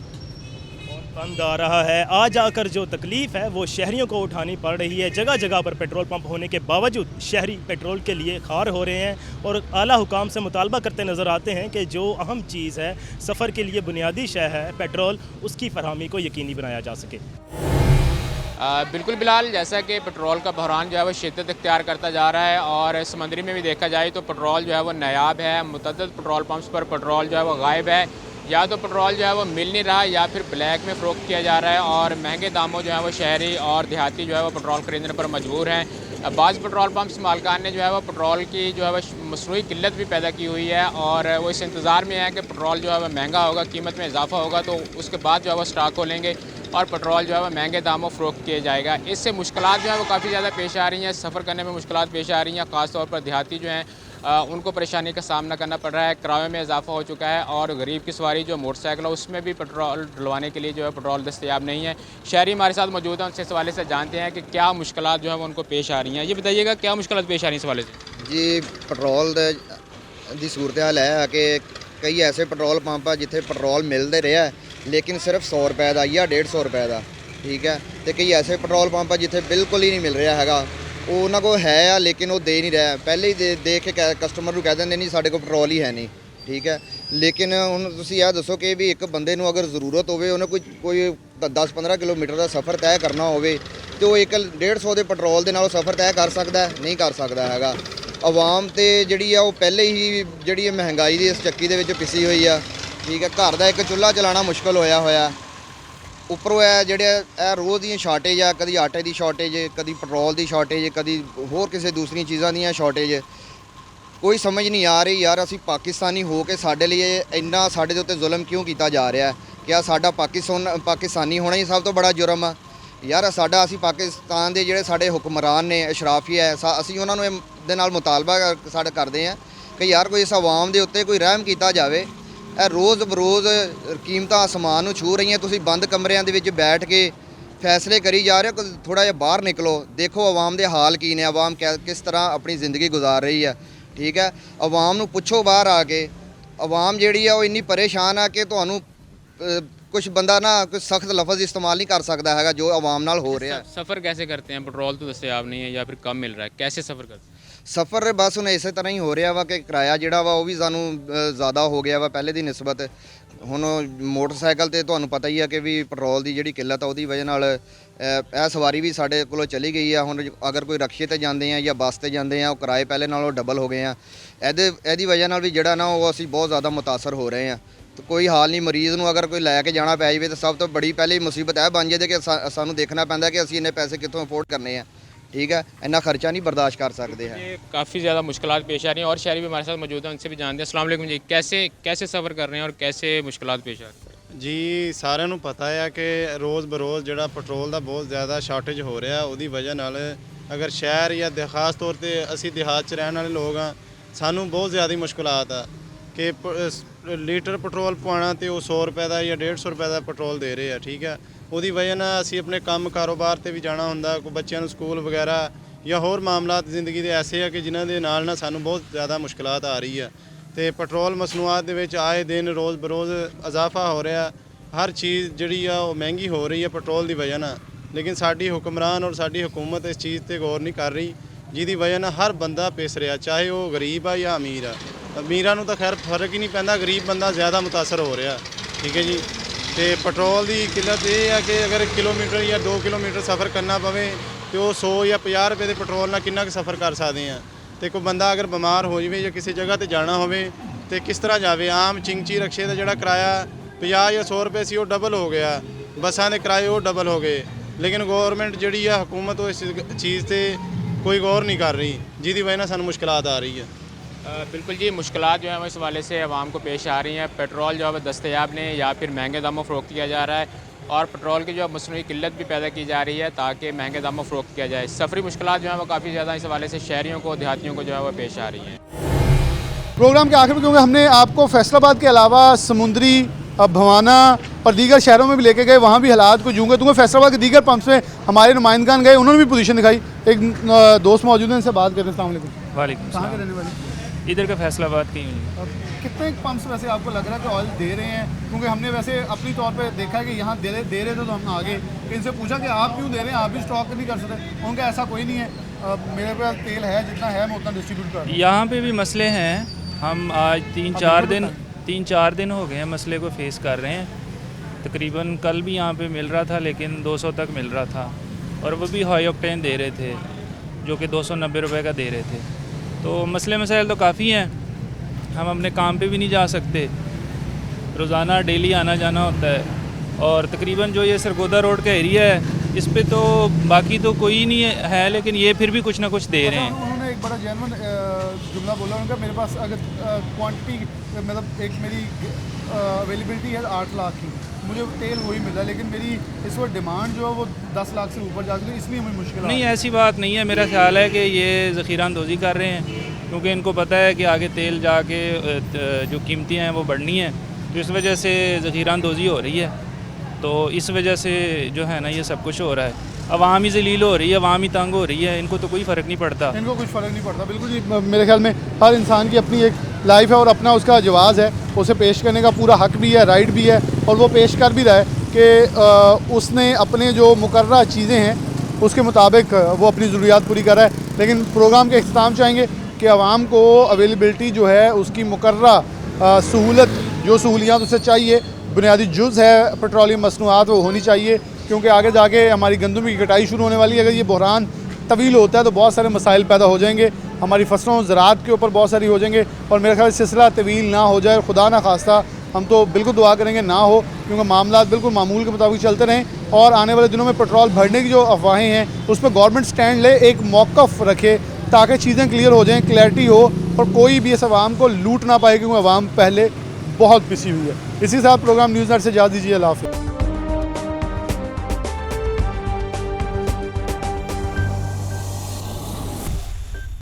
बंद आ रहा है। आज आकर जो तकलीफ़ है वो शहरियों को उठानी पड़ रही है। जगह जगह पर पेट्रोल पंप होने के बावजूद शहरी पेट्रोल के लिए खार हो रहे हैं और आला हुकाम से मुतालबा करते नज़र आते हैं कि जो अहम चीज़ है, सफ़र के लिए बुनियादी शय है पेट्रोल, उसकी फरहमी को यकीनी बनाया जा सके। बिल्कुल बिलाल, जैसा कि पेट्रोल का बहरान जो है वो शिद्दत इख्तियार करता जा रहा है और समंदरी में भी देखा जाए तो पेट्रोल जो है वो नायाब है। मुतअद्दिद पेट्रोल पंप्स पर पेट्रोल जो है वो गायब है, या तो पेट्रोल जो है वो मिल नहीं रहा या फिर ब्लैक में फ़रोख्त किया जा रहा है और महंगे दामों जो है वो शहरी और देहाती जो है वो पेट्रोल ख़रीदने पर मजबूर हैं। बाज़ पेट्रोल पंप्स मालकान ने जो है वो पेट्रोल की जो है वो मसनूई किल्लत भी पैदा की हुई है और वो इस इंतज़ार में है कि पेट्रोल जो है वो महंगा होगा, कीमत में इजाफा होगा तो उसके बाद जो है वो स्टॉक खोलेंगे और पेट्रोल जो है वो महंगे दामों फ़रोख्त किया जाएगा। इससे मुश्किलात जो है वो काफ़ी ज़्यादा पेश आ रही हैं, सफ़र करने में मुश्किलात पेश आ रही हैं। ख़ास तौर पर देहाती जो हैं उनको परेशानी का सामना करना पड़ रहा है। किराए में इजाफा हो चुका है और गरीब की सवारी जो मोटरसाइकिल है उसमें भी पेट्रोल डलवाने के लिए जो है पेट्रोल दस्तयाब नहीं है। शहरी हमारे साथ मौजूद हैं, उनसे इस हवाले से जानते हैं कि क्या मुश्किलात जो है वो उनको पेश आ रही हैं। ये बताइएगा क्या मुश्किलात पेश आ रही हैं इस हवाले से? जी, पेट्रोल की सूरत हाल है कि कई ऐसे पेट्रोल पंप है जिथे पेट्रोल मिलते रहा है लेकिन सिर्फ 100 रुपए का या 150 रुपए का, ठीक है। तो कई ऐसे पेट्रोल पंप है जिथे बिल्कुल ही नहीं मिल रहा है, वो उन्होंने को है आ लेकिन वो दे नहीं रहा। पहले ही दे के कस्टमर को कह देंगे नहीं साढ़े को पेट्रोल ही है नहीं, ठीक है। लेकिन हुण तुसीं यह दसो कि भी एक बंदे नूं अगर जरूरत होवे, उन्हें कोई 10-15 किलोमीटर का सफ़र तय करना होवे तो वो 150 के पेट्रोल के नाल सफ़र तय कर सकता है? नहीं कर सकता हैगा। आवाम तो जी वो पहले ही जी महंगाई की इस चक्की के पिसी हुई है, ठीक है। घर का एक चूल्हा चलाना मुश्किल होया उपरों है जेडे रोज़ दी शार्टेज है, कभी आटे की शार्टेज, कभी पेट्रोल की शार्टेज, कभी होर किसी दूसरी चीज़ों दी शार्टेज। कोई समझ नहीं आ रही यार, असी पाकिस्तानी हो के साडे लिए इन्ना साडे दे उत्ते जुल्म क्यों किया जा रहा है? क्या साडा पाकिस्तानी होना ही सब तो बड़ा जुर्म है यार? साडा असी पाकिस्तान के जेडे साडे हुक्मरान ने, अशराफी है, असी उन्होंने दे नाल मुतालबा साडा करते हैं कि यार कोई इस आवाम के उत्ते कोई रहम किया जाए। रोज़ बरोज़ कीमत आसमान छू रही हैं, तुसीं बंद कमरिਆਂ ਦੇ ਵਿੱਚ बैठ के फैसले करी जा रहे हो। थोड़ा जिहा बाहर निकलो, देखो आवाम के हाल की ने, आवाम किस तरह अपनी ज़िंदगी गुजार रही है, ठीक है। आवाम नूं पुछो बाहर आके, आवाम जिहड़ी है वो इन्नी परेशान है कि तुहानूं कुछ बंदा ना कुछ सख्त लफज इस्तेमाल नहीं कर सकता है जो आवाम नाल हो रहा है। सफ़र कैसे करते हैं? पेट्रोल तो दस्तयाब नहीं है या फिर कम मिल रहा है, कैसे सफ़र करते हैं? सफ़र बस हुण इस तरह ही हो रहा वा कि किराया जिहड़ा वा वो भी सानूं ज़्यादा हो गया वा पहले दी निस्बत। हुण मोटरसाइकिल ते तुहानूं पता ही है कि भी पेट्रोल की जिहड़ी किल्लत है उसदी वजह नाल ਇਹ ਸਵਾਰੀ ਵੀ ਸਾਡੇ ਕੋਲੋਂ ਚਲੀ ਗਈ ਆ। ਹੁਣ ਅਗਰ ਕੋਈ ਰਕਸ਼ੇ ਤੇ ਜਾਂਦੇ ਆ ਜਾਂ ਬੱਸ ਤੇ ਜਾਂਦੇ ਆ, ਉਹ ਕਿਰਾਏ ਪਹਿਲੇ ਨਾਲੋਂ ਡਬਲ ਹੋ ਗਏ ਆ। ਇਹਦੀ ਵਜ੍ਹਾ ਨਾਲ ਵੀ ਜਿਹੜਾ ਨਾ ਉਹ ਅਸੀਂ ਬਹੁਤ ਜ਼ਿਆਦਾ ਮੁਤਾਸਰ ਹੋ ਰਹੇ ਆ। ਤੇ ਕੋਈ ਹਾਲ ਨਹੀਂ, ਮਰੀਜ਼ ਨੂੰ ਅਗਰ ਕੋਈ ਲੈ ਕੇ ਜਾਣਾ ਪੈ ਜਾਵੇ ਤਾਂ ਸਭ ਤੋਂ ਬੜੀ ਪਹਿਲੀ ਮੁਸੀਬਤ ਇਹ ਬਣ ਜਾਂਦੀ ਕਿ ਸਾਨੂੰ ਦੇਖਣਾ ਪੈਂਦਾ ਕਿ ਅਸੀਂ ਇੰਨੇ ਪੈਸੇ ਕਿੱਥੋਂ ਅਫੋਰਡ ਕਰਨੇ ਆ। ठीक है, इतना खर्चा नहीं बर्दाश्त कर सकते हैं। काफ़ी ज़्यादा मुश्किलात पेश आ रही हैं और शहरी भी हमारे साथ मौजूद हैं, उनसे भी जानते हैं। अस्सलाम वालेकुम जी, कैसे सफ़र कर रहे हैं और कैसे मुश्किलात पेश आ रही हैं? ਜੀ ਸਾਰਿਆਂ ਨੂੰ ਪਤਾ ਹੈ ਕਿ ਰੋਜ਼ ਬਰੋਜ਼ ਜਿਹੜਾ ਪੈਟਰੋਲ ਦਾ ਬਹੁਤ ਜ਼ਿਆਦਾ ਸ਼ਾਰਟੇਜ ਹੋ ਰਿਹਾ, ਉਹਦੀ ਵਜ੍ਹਾ ਨਾਲ ਅਗਰ ਸ਼ਹਿਰ ਜਾਂ ਖਾਸ ਤੌਰ ਤੇ ਅਸੀਂ ਦਿਹਾਤ 'ਚ ਰਹਿਣ ਵਾਲੇ ਲੋਕ ਹਾਂ, ਸਾਨੂੰ ਬਹੁਤ ਜ਼ਿਆਦਾ ਮੁਸ਼ਕਿਲਾਤ ਆ ਕਿ ਲੀਟਰ ਪੈਟਰੋਲ ਪਵਾਉਣਾ ਤੇ ਉਹ 100 ਰੁਪਏ ਦਾ ਜਾਂ 150 ਰੁਪਏ ਦਾ ਪੈਟਰੋਲ ਦੇ ਰਹੇ ਆ। ਠੀਕ ਹੈ, ਉਹਦੀ ਵਜ੍ਹਾ ਨਾਲ ਅਸੀਂ ਆਪਣੇ ਕੰਮ ਕਾਰੋਬਾਰ ਤੇ ਵੀ ਜਾਣਾ ਹੁੰਦਾ, ਕੋਈ ਬੱਚਿਆਂ ਨੂੰ ਸਕੂਲ ਵਗੈਰਾ ਜਾਂ ਹੋਰ ਮਾਮਲਾਤ ਜ਼ਿੰਦਗੀ ਦੇ ਐਸੇ ਆ ਕਿ ਜਿਨ੍ਹਾਂ ਦੇ ਨਾਲ ਸਾਨੂੰ ਬਹੁਤ ਜ਼ਿਆਦਾ ਮੁਸ਼ਕਿਲਾਤ ਆ ਰਹੀ ਆ। ਤੇ ਪੈਟਰੋਲ ਮਸਨੂਆਤ ਦੇ ਵਿੱਚ ਆਏ ਦਿਨ ਰੋਜ਼ ਬਰੋਜ਼ ਇਜ਼ਾਫਾ ਹੋ ਰਿਹਾ, ਹਰ ਚੀਜ਼ ਜਿਹੜੀ ਆ ਉਹ ਮਹਿੰਗੀ ਹੋ ਰਹੀ ਹੈ ਪੈਟਰੋਲ ਦੀ ਵਜ੍ਹਾ ਨਾਲ। ਲੇਕਿਨ ਸਾਡੀ ਹੁਕਮਰਾਨ ਔਰ ਸਾਡੀ ਹੁਕੂਮਤ ਇਸ ਚੀਜ਼ ਤੇ ਗੌਰ ਨਹੀਂ ਕਰ ਰਹੀ, ਜਿਹਦੀ ਵਜ੍ਹਾ ਨਾਲ ਹਰ ਬੰਦਾ ਪਿਸ ਰਿਹਾ, ਚਾਹੇ ਉਹ ਗਰੀਬ ਆ ਜਾਂ ਅਮੀਰ ਆ। ਅਮੀਰਾਂ ਨੂੰ ਤਾਂ ਖੈਰ ਫਰਕ ਹੀ ਨਹੀਂ ਪੈਂਦਾ, ਗਰੀਬ ਬੰਦਾ ਜ਼ਿਆਦਾ ਮੁਤਾਸਰ ਹੋ ਰਿਹਾ। ਠੀਕ ਹੈ ਜੀ, ਤੇ ਪੈਟਰੋਲ ਦੀ ਕਿੱਲਤ ਇਹ ਆ ਕਿ ਅਗਰ ਕਿਲੋਮੀਟਰ ਜਾਂ 2 ਕਿਲੋਮੀਟਰ ਸਫ਼ਰ ਕਰਨਾ ਪਵੇ ਤੇ ਉਹ 100 ਜਾਂ 50 ਰੁਪਏ ਦੇ ਪੈਟਰੋਲ ਨਾਲ ਕਿੰਨਾ ਕੁ ਸਫ਼ਰ ਕਰ ਸਕਦੇ ਆ। ਤੇ ਕੋਈ ਬੰਦਾ ਅਗਰ ਬਿਮਾਰ ਹੋ ਜਾਵੇ ਜਾਂ ਕਿਸੇ ਜਗ੍ਹਾ ਤੇ ਜਾਣਾ ਹੋਵੇ ਤੇ ਕਿਸ ਤਰ੍ਹਾਂ ਜਾਵੇ। ਆਮ ਚਿੰਗਚੀ ਰਕਸ਼ੇ ਦਾ ਜਿਹੜਾ ਕਿਰਾਇਆ 50 ਜਾਂ 100 ਰੁਪਏ ਸੀ ਉਹ ਡਬਲ ਹੋ ਗਿਆ, ਬੱਸਾਂ ਦੇ ਕਿਰਾਏ ਉਹ ਡਬਲ ਹੋ ਗਏ। ਲੇਕਿਨ ਗੌਰਮੈਂਟ ਜਿਹੜੀ ਆ ਹਕੂਮਤ ਉਹ ਇਸ ਚੀਜ਼ ਤੇ कोई गौर नहीं कर रही, जिसकी वजह से सानू मुश्किलात आ रही है। बिल्कुल जी, मुश्किलात जो है वो इस हवाले से आवाम को पेश आ रही हैं। पेट्रोल जो है दस्तयाब नहीं या फिर महंगे दामों फ़रोख्त किया जा रहा है और पेट्रोल की जो मसनूई किल्लत भी पैदा की जा रही है ताकि महंगे दामों फ़रोख्त किया जाए। सफरी मुश्किलात जो है वो काफ़ी ज़्यादा इस हवाले से शहरियों को, देहातियों को जो है वो पेश आ रही हैं। प्रोग्राम के आखिर में क्योंकि हमने आपको फैसलाबाद के अलावा समुंदरी भवाना और दीगर शहरों में भी लेके गए, वहाँ भी हालात को जूँगे दूँगा। फैसलाबाद के दीगर पंप्स में हमारे नुमाइंदगान गए, उन्होंने भी पोजीशन दिखाई। एक दोस्त मौजूद हैं, इनसे बात करते हैं। अस्सलाम वालेकुम। वालेकुम। कहाँ के रहने वाले? इधर का फैसलाबाद की हुई। कितने पंप्स वैसे आपको लग रहा है कि ऑयल दे रहे हैं? क्योंकि हमने वैसे अपनी तौर पे देखा है कि यहाँ दे रहे थे तो हम आगे इनसे पूछा कि आप क्यों दे रहे हैं, आप भी स्टॉक नहीं कर सकते? उनका ऐसा कोई नहीं है, मेरे पास तेल है, जितना है मैं उतना डिस्ट्रीब्यूट कर रहा हूँ। यहाँ पे भी मसले हैं, हम आज 3-4 दिन हो गए हैं मसले को फेस कर रहे हैं। तकरीबन कल भी यहाँ पे मिल रहा था लेकिन 200 तक मिल रहा था और वो भी हाई ऑक्टेन दे रहे थे जो कि 290 रुपये का दे रहे थे। तो मसले मसाइल तो काफ़ी हैं, हम अपने काम पे भी नहीं जा सकते, रोज़ाना डेली आना जाना होता है। और तकरीबन जो ये सरगोदा रोड का एरिया है इस पे तो बाकी तो कोई नहीं है, लेकिन ये फिर भी कुछ ना कुछ दे रहे हैं। उन्होंने एक बड़ा जेन्युइन जुमला बोला उनका, मेरे पास अगर क्वांटिटी मतलब एक मेरी अवेलेबिलिटी है 8 लाख की, मुझे तेल वही मिला, लेकिन मेरी इस वक्त डिमांड जो है वो 10 लाख से ऊपर जा चुकी है, इसलिए मुझे मुश्किल नहीं, ऐसी बात नहीं है। मेरा ख्याल है कि ये ज़ख़ीरा अंदोज़ी कर रहे हैं क्योंकि इनको पता है कि आगे तेल जाके जो कीमतें हैं वो बढ़नी है, तो इस वजह से ज़ख़ीरा अंदोज़ी हो रही है। तो इस वजह से जो है ना ये सब कुछ हो रहा है। अवाम ही ज़लील हो रही है, अवाम ही तंग हो रही है, इनको तो कोई फ़र्क नहीं पड़ता। इनको कुछ फ़र्क नहीं पड़ता, बिल्कुल जी। मेरे ख्याल में हर इंसान की अपनी एक लाइफ है और अपना उसका जवाज़ है, उसे पेश करने का पूरा हक भी है, राइट भी है, और वो पेश कर भी रहा है कि उसने अपने जो मुकर्रर चीज़ें हैं उसके मुताबिक वो अपनी ज़रूरियात पूरी कर रहा है। लेकिन प्रोग्राम के अख्ताम चाहेंगे कि आवाम को अवेलेबिलिटी जो है उसकी मुकर्रर सहूलत, जो सहूलियात उसे चाहिए, बुनियादी जुज़ है पेट्रोलियम मसनूआत, वो होनी चाहिए। क्योंकि आगे जाके हमारी गंदम की कटाई शुरू होने वाली है, अगर ये बहरान तवील होता है तो बहुत सारे मसाइल पैदा हो जाएंगे, हमारी फसलों ज़राअत के ऊपर बहुत सारी हो जाएंगे, और मेरे ख्याल सिलसिला तवील ना हो जाए, खुदा ना खास्ता, हम तो बिल्कुल दुआ करेंगे ना हो, क्योंकि मामला बिल्कुल मामूल के मुताबिक चलते रहें। और आने वाले दिनों में पेट्रोल भरने की जो अफवाहें हैं उस पर गवर्नमेंट स्टैंड ले, एक मौक़िफ़ रखे ताकि चीज़ें क्लियर हो जाएँ, क्लैरिटी हो, और कोई भी इस आवाम को लूट ना पाए, क्योंकि आवाम पहले बहुत पिसी हुई है। इसी साथ प्रोग्राम न्यूज़ नेट से इजाज़त दीजिए। अल्लाह हाफ़िज़।